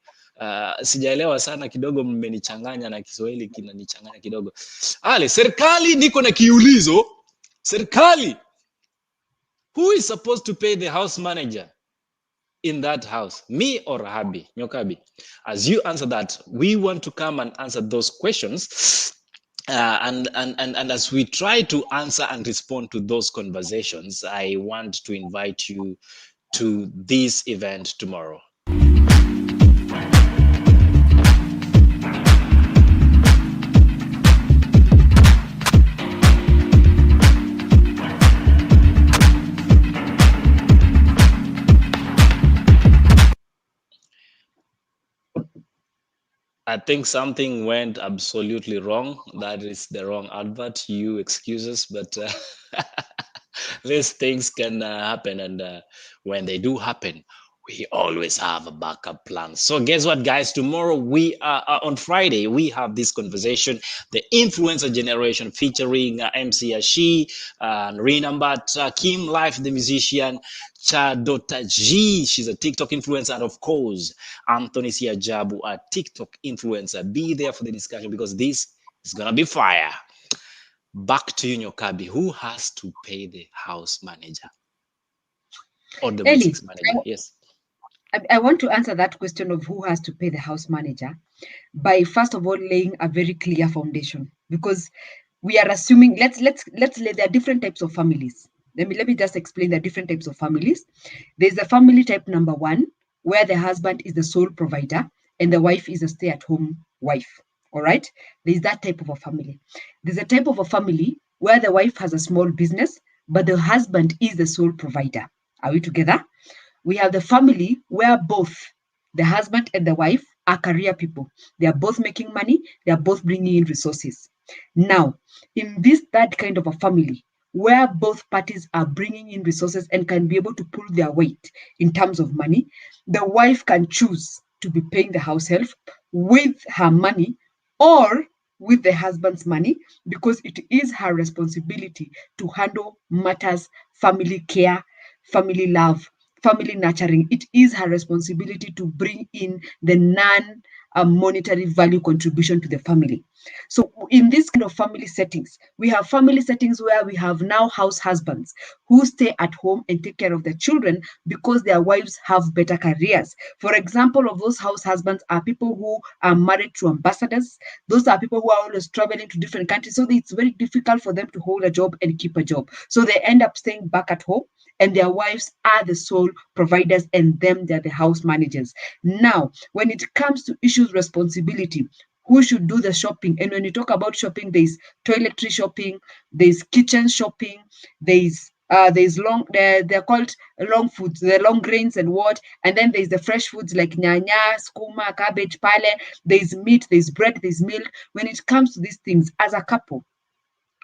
Sijaelewa sana kidogo, mmenichanganya na Kiswahili kinanichanganya kidogo. Ale, serikali niko na kiulizo. Serikali, who is supposed to pay the house manager in that house, me or Habi, Nyokabi? As you answer that, we want to come and answer those questions. And as we try to answer and respond to those conversations, I want to invite you to this event tomorrow. I think something went absolutely wrong. That is the wrong advert. You excuses, but these things can happen. And when they do happen, we always have a backup plan. So guess what, guys? Tomorrow we are on Friday. We have this conversation, the influencer generation, featuring MC Ashi, Renambat, Kim Life, the musician, Chadota G, she's a TikTok influencer, and of course, Anthony Siajabu, a TikTok influencer. Be there for the discussion because this is gonna be fire. Back to you, Nyokabi. Who has to pay the house manager or the Ellie, manager? Yes. I want to answer that question of who has to pay the house manager by first of all laying a very clear foundation, because we are assuming let's there are different types of families. Let me just explain the different types of families. There's a family type number one where the husband is the sole provider and the wife is a stay-at-home wife. All right, there's that type of a family. There's a type of a family where the wife has a small business but the husband is the sole provider. Are we together? We have the family where both the husband and the wife are career people. They are both making money, they are both bringing in resources. Now, in this third kind of a family, where both parties are bringing in resources and can be able to pull their weight in terms of money, the wife can choose to be paying the house help with her money or with the husband's money, because it is her responsibility to handle matters, family care, family love, family nurturing. It is her responsibility to bring in the monetary value contribution to the family. So in this kind of family settings, we have family settings where we have now house husbands who stay at home and take care of their children because their wives have better careers. For example, of those house husbands are people who are married to ambassadors. Those are people who are always traveling to different countries. So it's very difficult for them to hold a job and keep a job. So they end up staying back at home and their wives are the sole providers and they're the house managers. Now, when it comes to issues responsibility, who should do the shopping? And when you talk about shopping, there's toiletry shopping, there's kitchen shopping, there's There's they're called long foods, the long grains and what, and then there's the fresh foods like nyanya, skuma, cabbage, pale. There's meat, there's bread, there's milk. When it comes to these things, as a couple,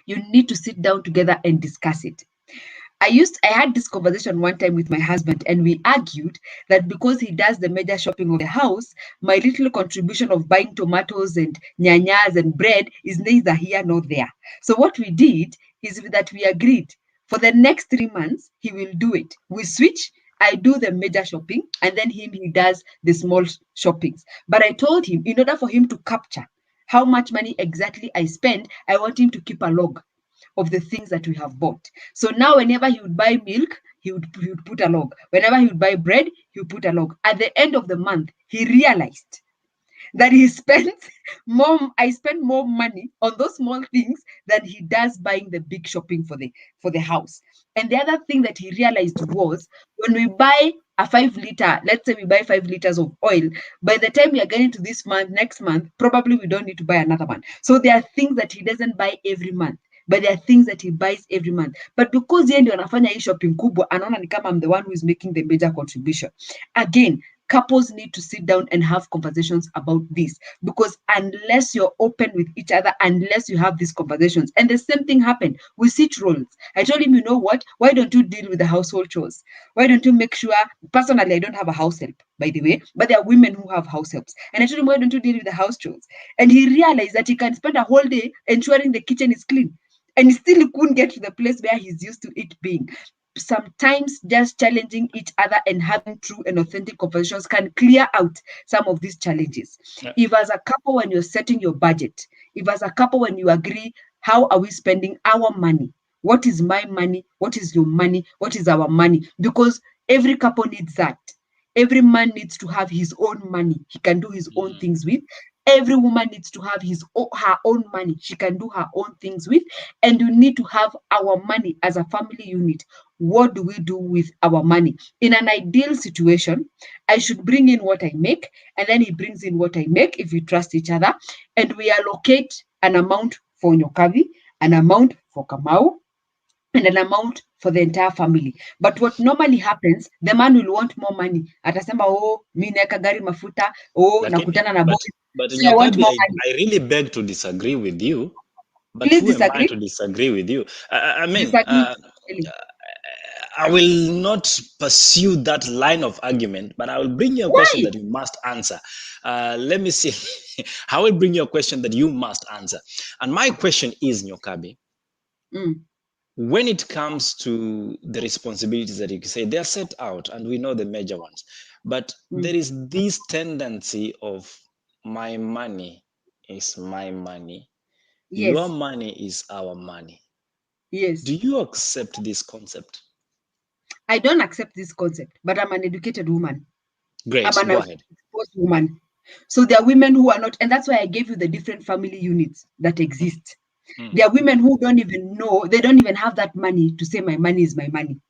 you need to sit down together and discuss it. I had this conversation one time with my husband, and we argued that because he does the major shopping of the house, my little contribution of buying tomatoes and nyanyas and bread is neither here nor there. So what we did is that we agreed for the next 3 months, he will do it. We switch. I do the major shopping, and then he does the small shoppings. But I told him, in order for him to capture how much money exactly I spend, I want him to keep a log of the things that we have bought. So now whenever he would buy milk, he would put a log. Whenever he would buy bread, he would put a log. At the end of the month, he realized that I spend more money on those small things than he does buying the big shopping for the house. And the other thing that he realized was when we buy a 5 liter, let's say we buy 5 liters of oil, by the time we are getting to this month, next month, probably we don't need to buy another one. So there are things that he doesn't buy every month, but there are things that he buys every month. But because yeye ndio anafanya hii shopping kubwa, anaona ni kama I'm the one who is making the major contribution. Again, couples need to sit down and have conversations about this, because unless you're open with each other, unless you have these conversations, and the same thing happened, we switch roles. I told him, you know what, why don't you deal with the household chores? Why don't you make sure, personally, I don't have a house help, by the way, but there are women who have house helps. And I told him, why don't you deal with the house chores? And he realized that he can spend a whole day ensuring the kitchen is clean, and he still couldn't get to the place where he's used to it being. Sometimes just challenging each other and having true and authentic conversations can clear out some of these challenges. Yeah. If as a couple, when you're setting your budget, if as a couple, when you agree, how are we spending our money? What is my money? What is your money? What is our money? Because every couple needs that. Every man needs to have his own money. He can do his own things with. Every woman needs to have her own money. She can do her own things with. And you need to have our money as a family unit. What do we do with our money? In an ideal situation, I should bring in what I make, and then he brings in what I make if we trust each other, and we allocate an amount for Nyokabi, an amount for Kamau, and an amount for the entire family. But what normally happens, the man will want more money. Atasema, oh, mi naeka gari mafuta, oh, nakutana na boy. But so Nyokabi, I really beg to disagree with you. But please who disagree? Am I to disagree with you? I mean, I will not pursue that line of argument, but I will bring you a question that you must answer. Let me see. I will bring you a question that you must answer. And my question is, Nyokabi, when it comes to the responsibilities that you say, they're set out and we know the major ones, but there is this tendency of my money is my money. Yes. Your money is our money. Yes. Do you accept this concept? I don't accept this concept, but I'm an educated woman. Great, I'm go ahead. Woman. So there are women who are not, and that's why I gave you the different family units that exist. There are women who don't even know, they don't even have that money to say my money is my money,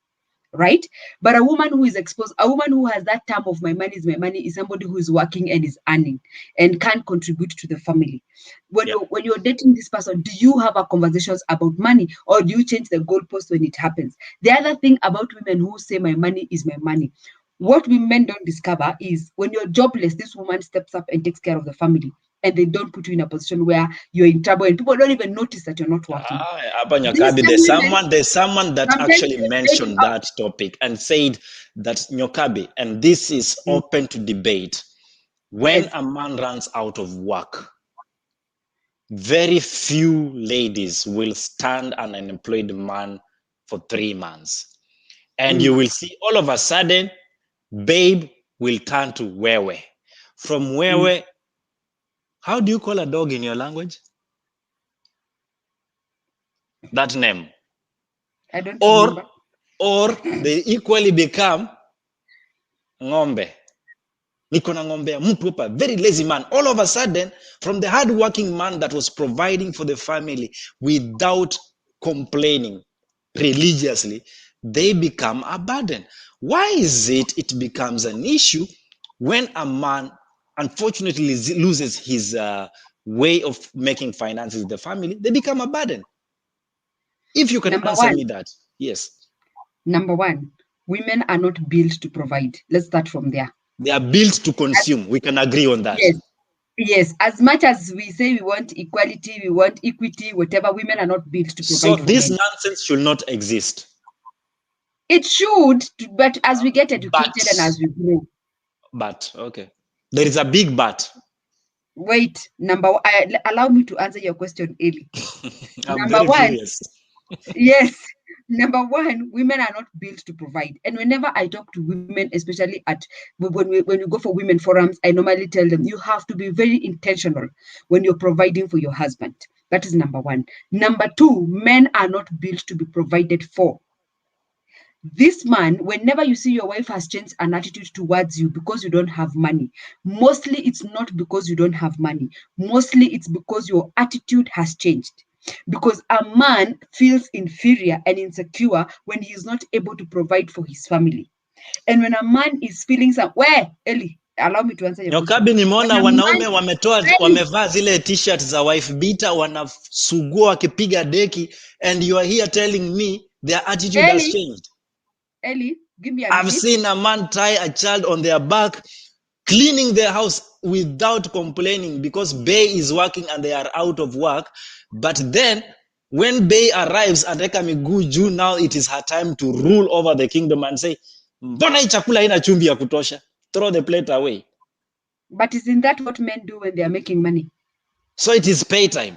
right? But a woman who is exposed, a woman who has that term of my money is my money is somebody who is working and is earning and can contribute to the family. When you're dating this person, do you have a conversations about money, or do you change the goalpost when it happens? The other thing about women who say my money is my money, what women don't discover is when you're jobless, this woman steps up and takes care of the family, and they don't put you in a position where you're in trouble and people don't even notice that you're not working. Nyokabi, there's someone that actually mentioned that topic and said that, Nyokabi, and this is open to debate, when a man runs out of work, very few ladies will stand an unemployed man for 3 months. And you will see all of a sudden, babe will turn to wewe. From wewe, how do you call a dog in your language? That name. I don't remember. Or they equally become ng'ombe. Niko na ng'ombe ya mtu hapa, very lazy man. All of a sudden, from the hard-working man that was providing for the family without complaining religiously, they become a burden. Why is it becomes an issue when a man unfortunately loses his way of making finances in the family? They become a burden. If you can answer me that, yes. Number one, women are not built to provide. Let's start from there. They are built to consume. We can agree on that. Yes. As much as we say we want equality, we want equity, whatever, women are not built to provide. So this nonsense should not exist. It should, but as we get educated and as we grow. But okay, there is a big but. Wait, allow me to answer your question, Eli. I'm very curious. Yes. Number one, women are not built to provide. And whenever I talk to women, especially when you go for women forums, I normally tell them you have to be very intentional when you're providing for your husband. That is number one. Number two, men are not built to be provided for. This man, whenever you see your wife has changed an attitude towards you because you don't have money, mostly it's not because you don't have money. Mostly it's because your attitude has changed. Because a man feels inferior and insecure when he is not able to provide for his family. And when a man is feeling Eli, allow me to answer your question. Nyokabi, nimeona wanaume wamevaa zile t-shirt za wife beater, wanasugua wakipiga deki, and you are here telling me their attitude has changed. Eli, give me a minute. I've seen a man tie a child on their back, cleaning their house without complaining because Bay is working and they are out of work. But then when Bay arrives and Eka miguu juu, now it is her time to rule over the kingdom and say, mbona hii chakula haina chumvi ya kutosha? Throw the plate away. But isn't that what men do when they are making money? So it is pay time.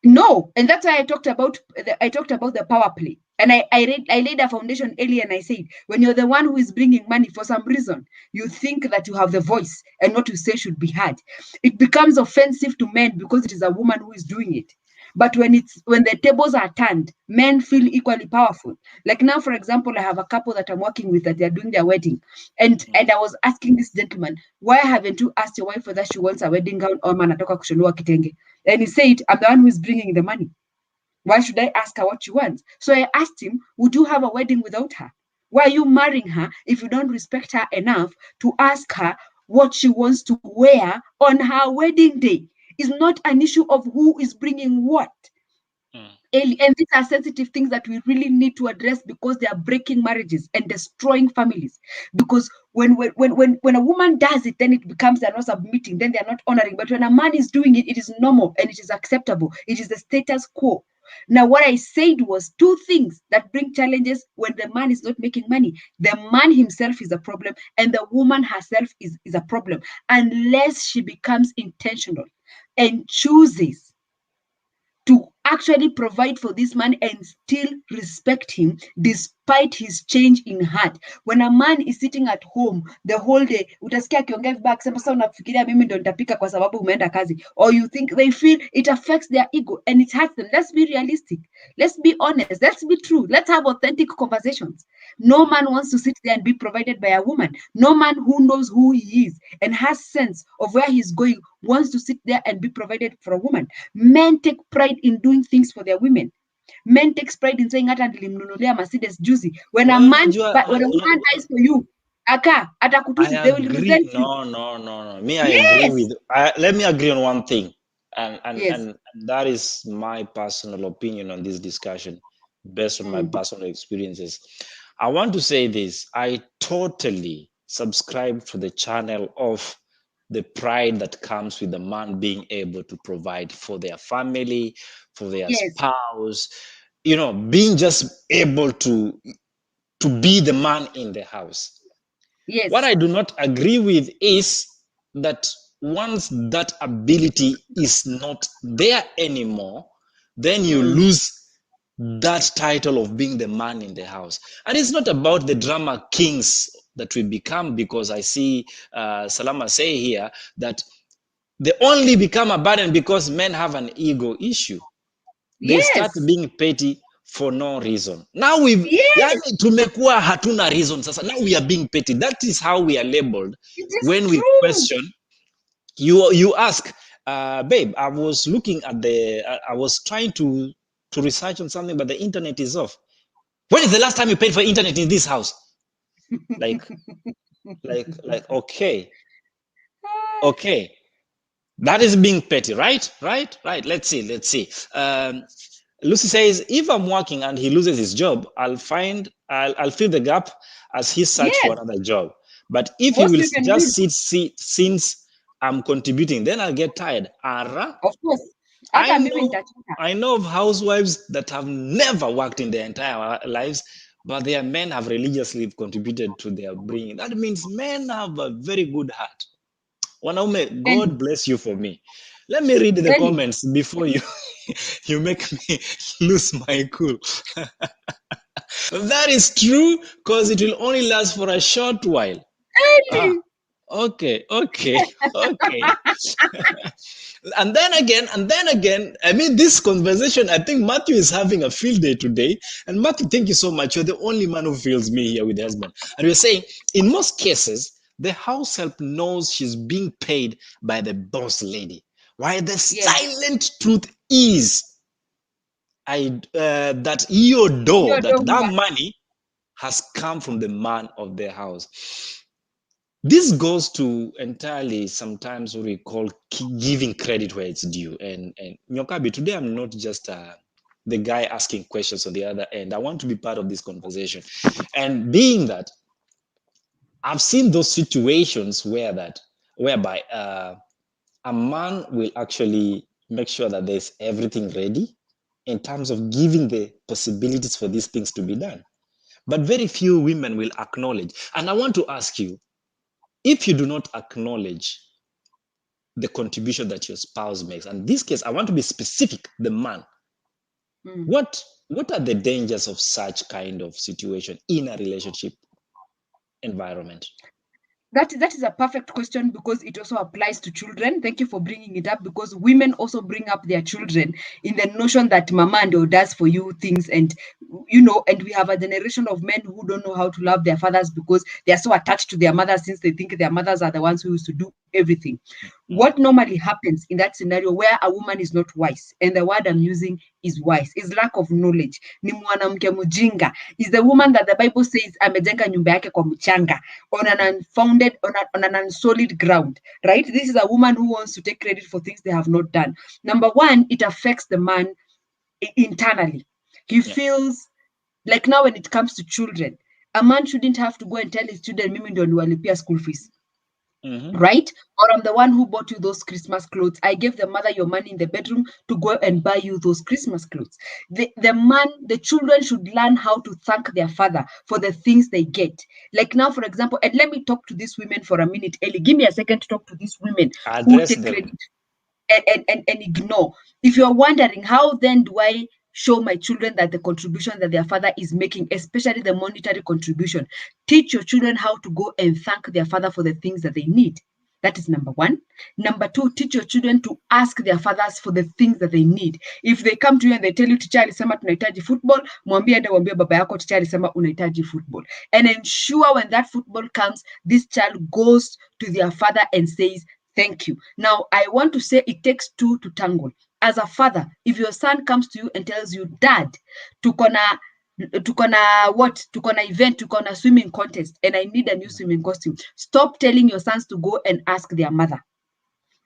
No, and that's why I talked about the power play. And I laid a foundation earlier, and I said, when you're the one who is bringing money, for some reason, you think that you have the voice and what you say should be heard. It becomes offensive to men because it is a woman who is doing it. But when the tables are turned, men feel equally powerful. Like now, for example, I have a couple that I'm working with that they're doing their wedding. And I was asking this gentleman, why haven't you asked your wife whether she wants a wedding gown or manatoka kushonua kitenge? And he said, I'm the one who is bringing the money. Why should I ask her what she wants? So I asked him, would you have a wedding without her? Why are you marrying her if you don't respect her enough to ask her what she wants to wear on her wedding day? It's not an issue of who is bringing what. And these are sensitive things that we really need to address because they are breaking marriages and destroying families. Because when a woman does it, then it becomes they're not submitting, then they're not honoring. But when a man is doing it, it is normal and it is acceptable. It is the status quo. Now, what I said was two things that bring challenges when the man is not making money. The man himself is a problem, and the woman herself is a problem, unless she becomes intentional and chooses to actually provide for this man and still respect him despite his change in heart. When a man is sitting at home the whole day, utasikia akiongea vibaya akisema sasa unafikiria mimi ndo nitapika kwa sababu umeenda kazi, or you think they feel it affects their ego and it hurts them. Let's be realistic. Let's be honest. Let's be true. Let's have authentic conversations. No man wants to sit there and be provided by a woman. No man who knows who he is and has sense of where he's going wants to sit there and be provided for a woman. Men take pride in doing things for their women. Men takes pride in saying hata nilimnunulia Mercedes juzi. When a woman dies for you, atakutusi, they will resent you. No. Me, I agree with. Let me agree on one thing, and that is my personal opinion on this discussion, based on my personal experiences. I want to say this: I totally subscribe to the channel of the pride that comes with the man being able to provide for their family, for their spouse, being just able to be the man in the house. Yes. What I do not agree with is that once that ability is not there anymore, then you lose that title of being the man in the house. And it's not about the drama kings that we become, because I see Salama say here that they only become a burden because men have an ego issue. They start being petty for no reason. Now tumekuwa hatuna reason sasa. Now we are being petty. That is how we are labeled when we question. You ask, babe, I was looking at I was trying to research on something, but the internet is off. When is the last time you paid for internet in this house? like okay. That is being petty, right? Let's see. Lucy says, if I'm working and he loses his job, I'll fill the gap as he search for Yes, another job. But if he most will women will, just sit since I'm contributing, then I'll get tired. of course. I Hata mimi know nitachoka. I know of housewives that have never worked in their entire lives, but their men have religiously contributed to their bringing. That means men have a very good heart. Wanaume, Ellie, God bless you for me. Let me read the Ellie, comments before you you make me lose my cool. That is true because it will only last for a short while. Ah, Ellie. okay. And then again, I mean, this conversation, I think Matthew is having a field day today. And Matthew, thank you so much. You're the only man who feels me here with the husband. And we're saying, in most cases, the house help knows she's being paid by the boss lady. While the Yes, silent truth is that that money has come from the man of the house. This goes to entirely sometimes what we call giving credit where it's due. And Nyokabi, today I'm not just the guy asking questions on the other end. I want to be part of this conversation. And being that I've seen those situations whereby a man will actually make sure that there's everything ready in terms of giving the possibilities for these things to be done. But very few women will acknowledge. And I want to ask you, if you do not acknowledge the contribution that your spouse makes, and in this case, I want to be specific, the man, what are the dangers of such kind of situation in a relationship environment? That is a perfect question because it also applies to children. Thank you for bringing it up because women also bring up their children in the notion that mama and does for you things, and and we have a generation of men who don't know how to love their fathers because they are so attached to their mothers since they think their mothers are the ones who used to do everything. What normally happens in that scenario where a woman is not wise, and the word I'm using is wise, is lack of knowledge. Ni mwanamke mjinga is the woman that the Bible says amejenga nyumba yake kwa mchanga, on an unfounded, on an unsolid ground, right? This is a woman who wants to take credit for things they have not done. Number one, it affects the man internally. He feels like, now when it comes to children, a man shouldn't have to go and tell his children, mimi ndio niwalipia school fees. Right? Or I'm the one who bought you those Christmas clothes. I gave the mother your money in the bedroom to go and buy you those Christmas clothes. The children should learn how to thank their father for the things they get. Like now, for example, and let me talk to these women for a minute. Ellie, give me a second to talk to these women who take credit and ignore. If you're wondering, how then do I show my children that the contribution that their father is making, especially the monetary contribution? Teach your children how to go and thank their father for the things that they need. That is number one. Number two, teach your children to ask their fathers for the things that they need. If they come to you and they tell you, teacher alisema tunahitaji football, mwambie enda mwambie baba yako teacher alisema unahitaji football. And ensure when that football comes, this child goes to their father and says, thank you. Now, I want to say it takes two to tangle. As a father, if your son comes to you and tells you, Dad, tukona event, tukona swimming contest, and I need a new swimming costume. Stop telling your sons to go and ask their mother.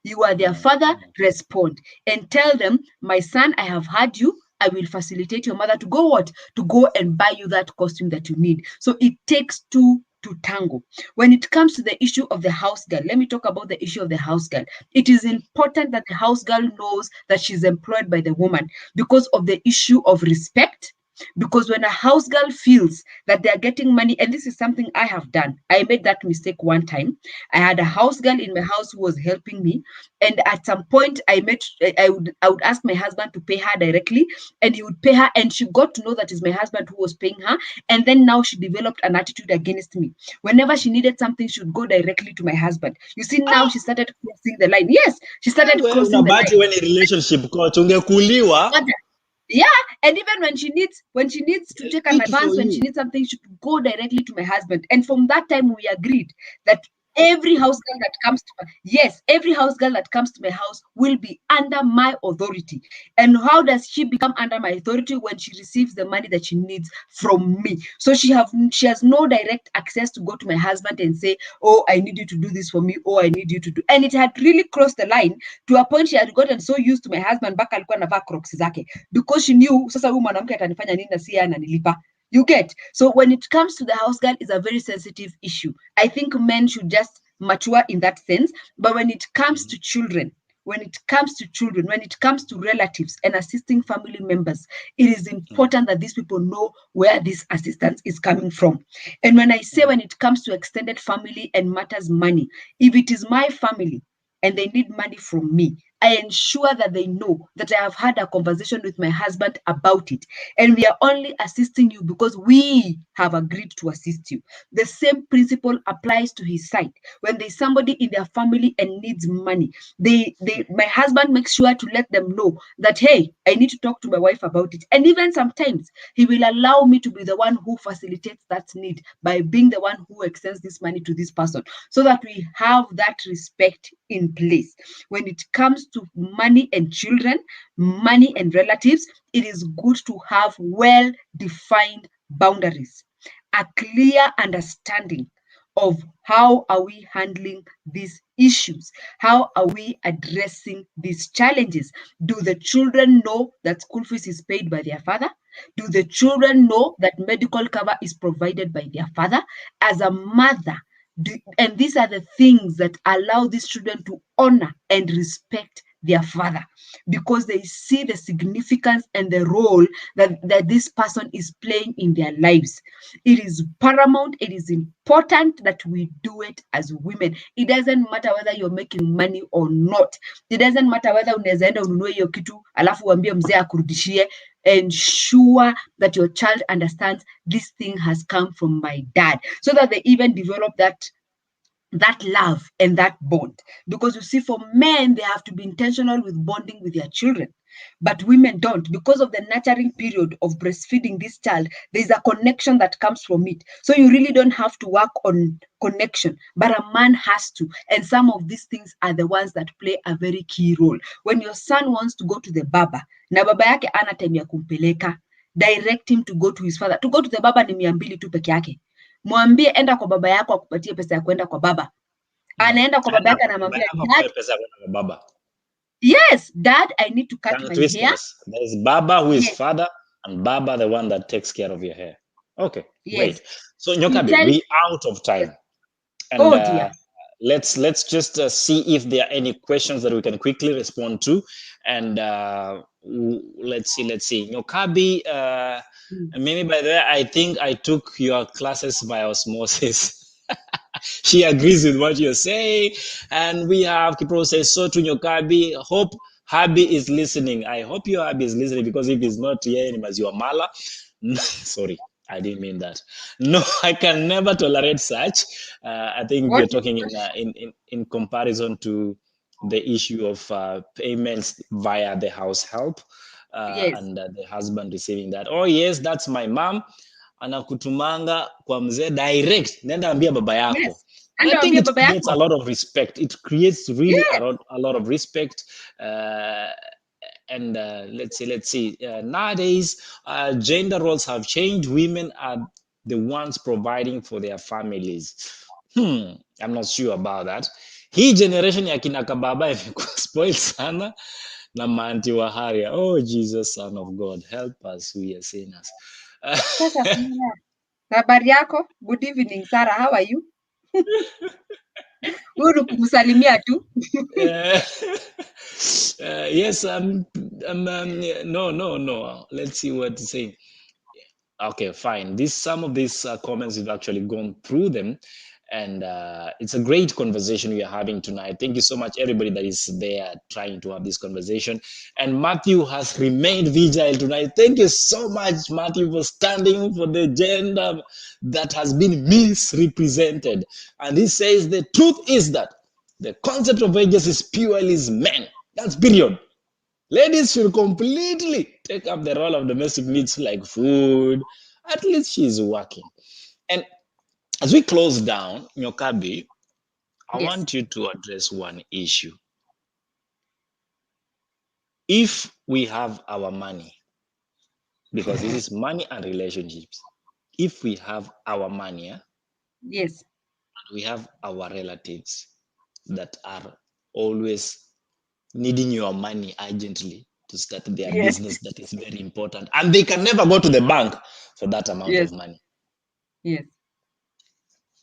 You are their father, respond and tell them, my son, I have heard you. I will facilitate your mother to go what? To go and buy you that costume that you need. So it takes two to tango. When it comes to the issue of the house girl, let me talk about the issue of the house girl. It is important that the house girl knows that she's employed by the woman because of the issue of respect. Because when a house girl feels that they're getting money, and this is something I have done, I made that mistake one time. I had a house girl in my house who was helping me, and at some point I would ask my husband to pay her directly, and he would pay her, and she got to know that it's my husband who was paying her. And then now she developed an attitude against me. Whenever she needed something, she would go directly to my husband. You see, now she started crossing the line. Yes, she started crossing the line. When a relationship coach ungekuliwa. Yeah, and even when she needs to take an advance, when she needs something, she could go directly to my husband. And from that time, we agreed that Every house girl that comes to every house girl that comes to my house will be under my authority. And how does she become under my authority? When she receives the money that she needs from me. So she has no direct access to go to my husband and say, oh, I need you to do this for me, oh, I need you to do. And it had really crossed the line to a point she had gotten so used to my husband mpaka alikuwa anavaa crocs zake, because she knew sasa huyu mwanamke atanifanya nini na si yeye ananilipa. You get? So when it comes to the house girl, it's a very sensitive issue. I think men should just mature in that sense. But when it comes to children, when it comes to relatives and assisting family members, it is important that these people know where this assistance is coming from. And when I say when it comes to extended family and matters money, if it is my family and they need money from me, I ensure that they know that I have had a conversation with my husband about it. And we are only assisting you because we have agreed to assist you. The same principle applies to his side. When there's somebody in their family and needs money, my husband makes sure to let them know that, hey, I need to talk to my wife about it. And even sometimes he will allow me to be the one who facilitates that need by being the one who extends this money to this person, so that we have that respect in place. When it comes to money and children, money and relatives, it is good to have well-defined boundaries, a clear understanding of how are we handling these issues? How are we addressing these challenges? Do the children know that school fees is paid by their father? Do the children know that medical cover is provided by their father? As a mother, and these are the things that allow these children to honor and respect their father, because they see the significance and the role that this person is playing in their lives. It is paramount, it is important that we do it as women. It doesn't matter whether you're making money or not. It doesn't matter whether unaweza enda ununue hiyo kitu alafu uambie mzee akurudishie. Ensure that your child understands this thing has come from my dad, so that they even develop that love and that bond. Because you see, for men, they have to be intentional with bonding with their children, but women don't. Because of the nurturing period of breastfeeding this child, there's a connection that comes from it. So you really don't have to work on connection, but a man has to. And some of these things are the ones that play a very key role. When your son wants to go to the baba na baba yake ana time ya kumpeleka, direct him to go to his father. To go to the baba ni 200 tu peke yake. Mwambie enda kwa baba yako akupatie pesa ya kwenda kwa baba. Anaenda kwa baba yake anamwambia, baba. Yes, dad, I need to cut my hair. There's baba who is father, and baba the one that takes care of your hair. Okay, great. So Nyokabi, we out of time. And dear. Let's just see if there are any questions that we can quickly respond to. And let's see. Nyokabi, maybe by the way, I think I took your classes by osmosis. She agrees with what you're saying. And we have Kipro says, so to Nyokabi, hope Habi is listening. I hope your Habi is listening, because if he's not here, he must be a mala. Sorry, I didn't mean that. No, I can never tolerate such. I think we're talking in comparison to the issue of payments via the house help, and the husband receiving that. Oh yes, that's my mom. Anakutumanga kwa mzee direct, nenda ambia baba yako. Yes. And I think it creates a lot of respect. It creates really a lot of respect. And let's see. Nowadays, gender roles have changed. Women are the ones providing for their families. I'm not sure about that. Hii generation ya kina kababa imekuwa spoiled sana na maanti wa haria. Oh Jesus, Son of God, help us, we are sinners. Habari yako? Good evening, Sarah. How are you? Huru kumsalimia tu. Yes, no. Let's see what to say. Okay, fine. Some of these comments, we've actually gone through them, and it's a great conversation we are having tonight. Thank you so much, everybody that is there trying to have this conversation. And Matthew has remained vigilant tonight. Thank you so much, Matthew, for standing for the gender that has been misrepresented. And he says the truth is that the concept of ages is purely men. That's period. Ladies should completely take up the role of domestic needs like food. At least she's working. And as we close down, Nyokabi, I want you to address one issue. If we have our money, because this is money and relationships, if we have our money, yes, we have our relatives that are always needing your money urgently to start their business that is very important, and they can never go to the bank for that amount of money. Yes.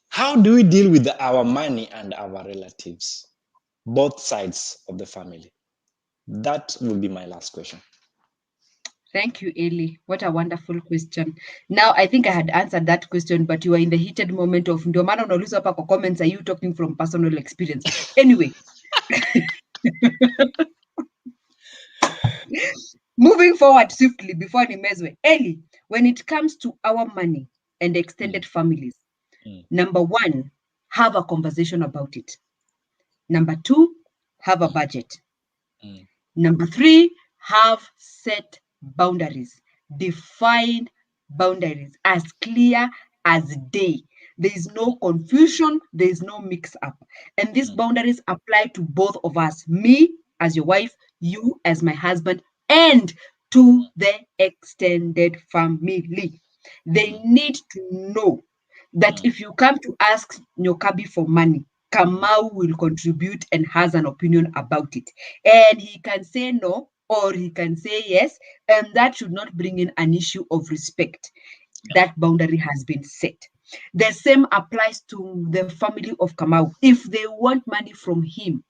How do we deal with our money and our relatives, both sides of the family? That will be my last question. Thank you, Eli. What a wonderful question. Now, I think I had answered that question, but you are in the heated moment of ndio maana unauliza hapa kwa comments, are you talking from personal experience? Anyway, moving forward swiftly before nimezwe. Eli, when it comes to our money and extended families, number one, have a conversation about it. Number two, have a budget. Number three, have set boundaries. Defined boundaries as clear as day. There is no confusion, there is no mix up. And these boundaries apply to both of us, me as your wife, you as my husband, and to the extended family. They need to know that if you come to ask Nyokabi for money, Kamau will contribute and has an opinion about it. And he can say no or he can say yes, and that should not bring in an issue of respect. That boundary has been set. The same applies to the family of Kamau. If they want money from him,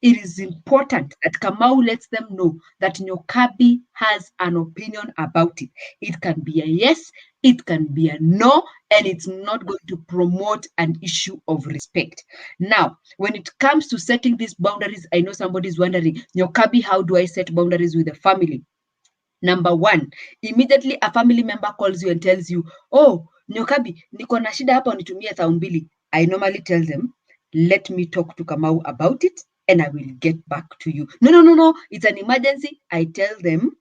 it is important that Kamau lets them know that Nyokabi has an opinion about it. It can be a yes, it can be a no, and it's not going to promote an issue of respect. Now, when it comes to setting these boundaries, I know somebody's wondering, Nyokabi, how do I set boundaries with the family? Number one, immediately a family member calls you and tells you, oh, Nyokabi, niko na shida hapa unitumie 2,000. I normally tell them, let me talk to Kamau about it and I will get back to you. No, it's an emergency. I tell them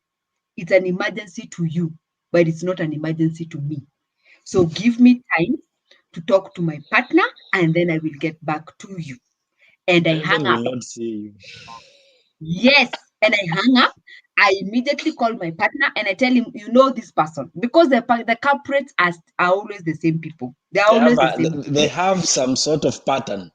it's an emergency to you, but it's not an emergency to me. So give me time to talk to my partner and then I will get back to you. And I hang up. Will not see you. Yes, and I hang up. I immediately call my partner and I tell him, you know this person, because the culprits are always the same people. They have some sort of pattern.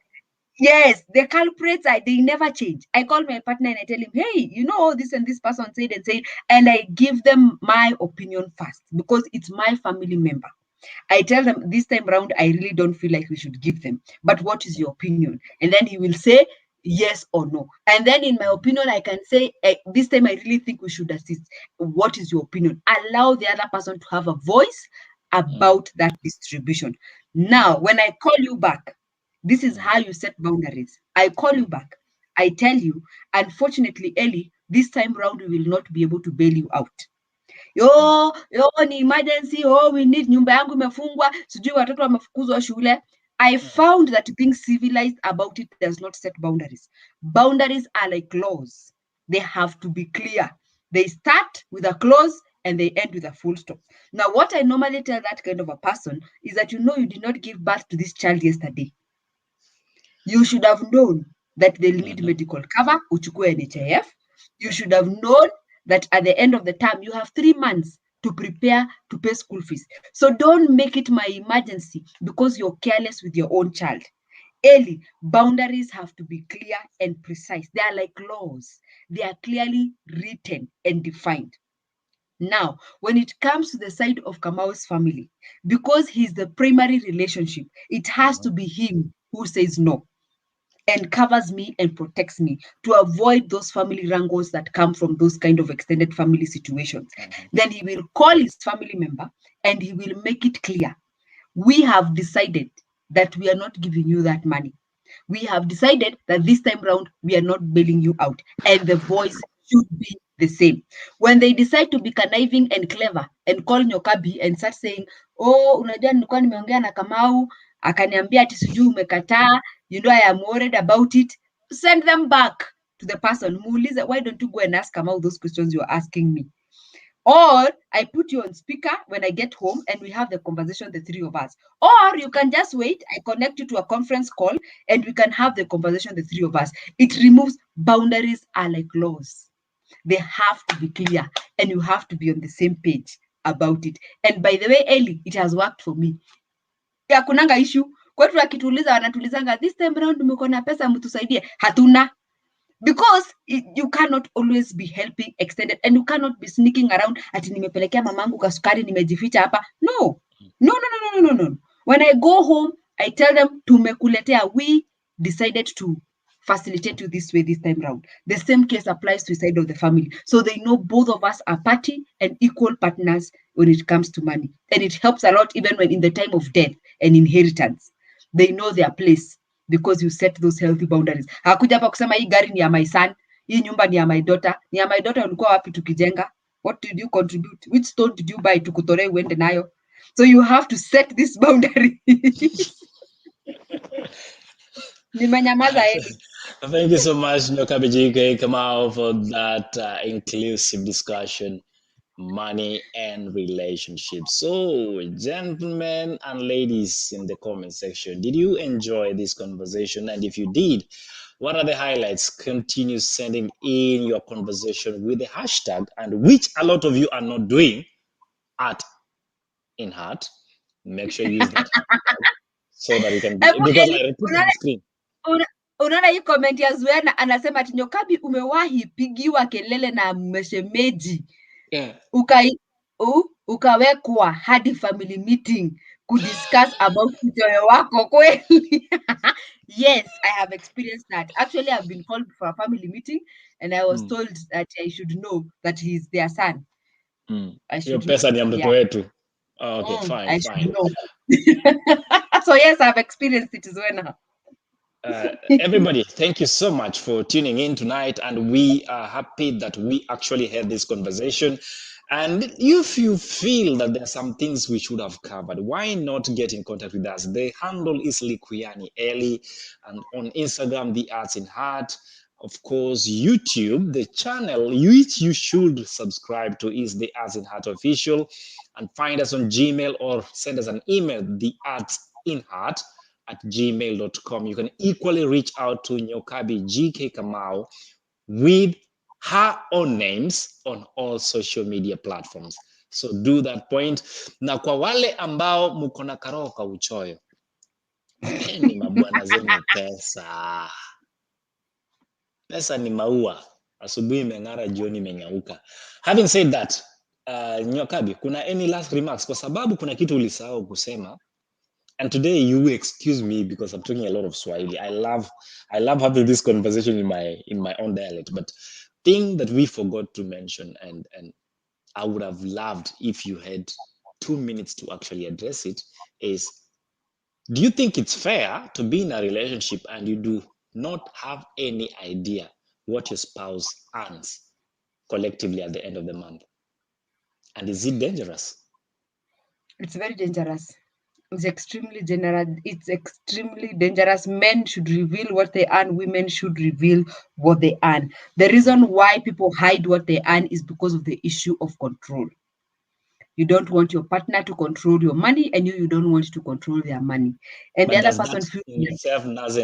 Yes, the culprits they never change. I call my partner and I tell him, hey, you know all this and this person said and said, and I give them my opinion first because it's my family member. I tell them this time around, I really don't feel like we should give them. But what is your opinion? And then he will say yes or no. And then in my opinion, I can say, this time I really think we should assist. What is your opinion? Allow the other person to have a voice about that distribution. Now, when I call you back, this is how you set boundaries. I call you back. I tell you, unfortunately, Eli, this time around, we will not be able to bail you out. Yo, ni emergency, we need nyumba yangu imefungwa, sijui watoto wamefukuzwa shule. I found that being civilized about it does not set boundaries. Boundaries are like laws. They have to be clear. They start with a clause and they end with a full stop. Now, what I normally tell that kind of a person is that, you did not give birth to this child yesterday. You should have known that they'll need medical cover, uchukue NHIF. You should have known that at the end of the term, you have 3 months to prepare to pay school fees. So don't make it my emergency because you're careless with your own child. Eli, boundaries have to be clear and precise. They are like laws. They are clearly written and defined. Now, when it comes to the side of Kamau's family, because he's the primary relationship, it has to be him who says no and covers me and protects me to avoid those family wrangles that come from those kind of extended family situations. Then he will call his family member and he will make it clear. We have decided that we are not giving you that money. We have decided that this time round, we are not bailing you out. And the voice should be the same. When they decide to be conniving and clever and call Nyokabi and start saying, oh, unajua nilikuwa nimeongea na Kamau, akaniambia ati sijui umekataa, I am worried about it, send them back to the person. Muulize, why don't you go and ask Kamau those questions you're asking me? Or I put you on speaker when I get home and we have the conversation, the three of us. Or you can just wait. I connect you to a conference call and we can have the conversation, the three of us. It removes boundaries are like laws. They have to be clear and you have to be on the same page about it. And by the way, Ellie, it has worked for me. Ya kunanga issue. Kwetu akituuliza wanatulizanga, this time round mko na pesa mtusaidie. Hatuna. Because you cannot always be helping extended and you cannot be sneaking around ati nimepelekea mamangu kasukari nimejificha hapa. No. When I go home, I tell them tumekuletea, we decided to facilitate you this way this time round. The same case applies to the side of the family. So they know both of us are party and equal partners when it comes to money. And it helps a lot even when in the time of death and inheritance. They know their place because you set those healthy boundaries. Hakuja hapa kusema hii gari ni ya my son, hii nyumba ni ya my daughter. Ni ya my daughter ulikuwa wapi tukijenga? What did you contribute? Which stone did you buy tukutore uende nayo? So you have to set this boundary. Nimenyamaza Eli. Thank you so much, Nyokabi GK Kamau, for that inclusive discussion, money and relationships. So, gentlemen and ladies in the comment section, did you enjoy this conversation? And if you did, what are the highlights? Continue sending in your conversation with the hashtag, and which a lot of you are not doing, at in heart. Make sure you use that hashtag so that you can be, because I repeat on the screen. Unaona hii comment ya Zuena anasema ati Nyokabi, umewahi pigiwa kelele na mshemeji ukawekwa hadi family meeting kudiscuss about mtoyo wako kweli? Yes, I have experienced that. Actually, I've been called for a family meeting and I was told that I should know that he's their son. I should pesa ni ya mtoto wetu. Okay, I fine. should know. So yes, I've experienced it as well. Everybody, thank you so much for tuning in tonight, and we are happy that we actually had this conversation. And if you feel that there are some things we should have covered, why not get in contact with us? The handle is Likuyani Eli, and on Instagram, The Arts in Heart. Of course, YouTube, the channel which you should subscribe to is The Arts in Heart Official, and find us on Gmail or send us an email, theartsinheart@gmail.com. You can equally reach out to Nyokabi GK Kamau with her own names on all social media platforms. So do that point. Na kwa wale ambao mko na karoho ka uchoyo, mpeni mabwana zenu pesa. Pesa ni maua, asubuhi imeng'ara, jioni imenyauka. Having said that, Nyokabi, kuna any last remarks? Kwa sababu kuna kitu ulisahau kusema. And today you will excuse me because I'm talking a lot of Swahili. I love having this conversation in my own dialect. But thing that we forgot to mention, and I would have loved if you had 2 minutes to actually address it, is, do you think it's fair to be in a relationship and you do not have any idea what your spouse earns collectively at the end of the month? And is it dangerous? It's very dangerous. It's extremely generous. It's extremely dangerous. Men should reveal what they earn. Women should reveal what they earn. The reason why people hide what they earn is because of the issue of control. You don't want your partner to control your money, and you don't want to control their money. And but the other person feels in itself does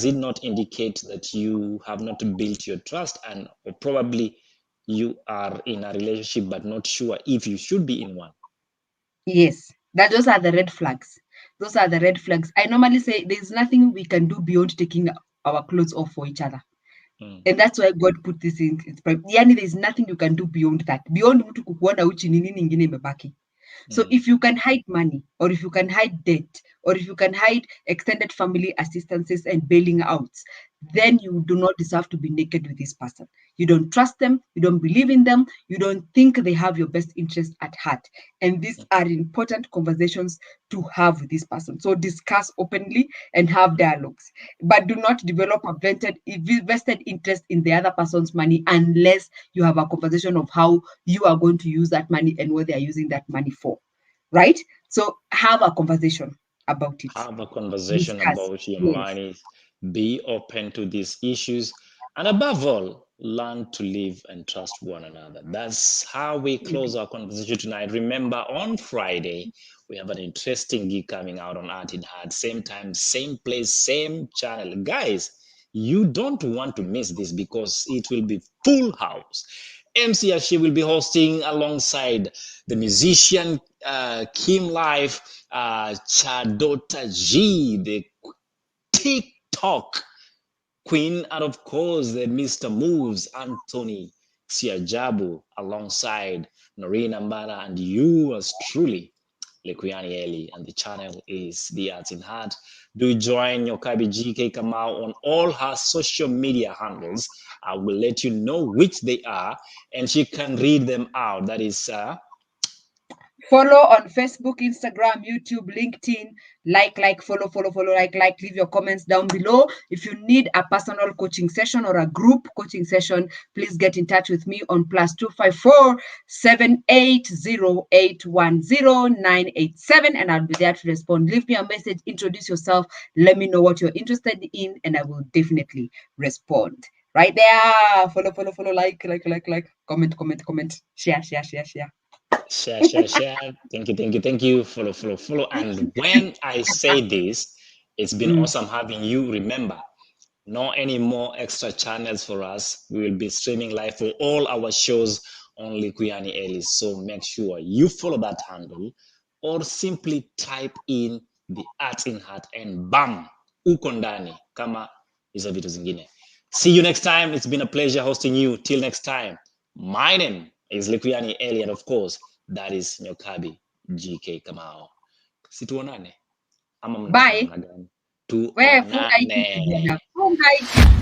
it not indicate that you have not built your trust, and or probably you are in a relationship but not sure if you should be in one? Yes, those are the red flags. Those are the red flags. I normally say there's nothing we can do beyond taking our clothes off for each other. And that's why God put this in. Yani, there's nothing you can do beyond that. Beyond mtu kukuona uchi ni nini ingine imebaki. So if you can hide money, or if you can hide debt, or if you can hide extended family assistances and bailing outs, then you do not deserve to be naked with this person. You don't trust them, you don't believe in them, you don't think they have your best interest at heart. And these are important conversations to have with this person. So discuss openly and have dialogues. But do not develop a vested interest in the other person's money unless you have a conversation of how you are going to use that money and what they are using that money for. Right? So have a conversation about it. Have a conversation about your money. Be open to these issues. And above all, learn to live and trust one another. That's how we close our conversation tonight. Remember, on Friday, we have an interesting gig coming out on Art in Heart. Same time, same place, same channel. Guys, you don't want to miss this because it will be full house. MC Ashi will be hosting alongside the musician Kim Life, Chadota G, the TikTok Queen, and of course, the Mr. Moves, Anthony Siajabu, alongside Noreen Ambara, and yours truly, Lekuyani Eli, and the channel is The Arts in Heart. Do join Nyokabi GK Kamau on all her social media handles. I will let you know which they are, and she can read them out. That is Follow on Facebook, Instagram, YouTube, LinkedIn. Like, follow, like. Leave your comments down below. If you need a personal coaching session or a group coaching session, please get in touch with me on +254 780810987, and I'll be there to respond. Leave me a message, introduce yourself, let me know what you're interested in, and I will definitely respond. Right there. Follow, like, comment, share. share. Thank you. Follow. And when I say this, it's been awesome having you. Remember, no any more extra channels for us. We will be streaming live for all our shows on Likuyani Ellis. So make sure you follow that handle or simply type in the Arts in Heart and bam, uko ndani kama hizo vitu zingine. See you next time. It's been a pleasure hosting you. Till next time. My name is Likuyani Ellie, and of course, that is Nyokabi GK Kamau. Situonane ama Bye. mnataka namna gani? Tuonane. Funga hiki.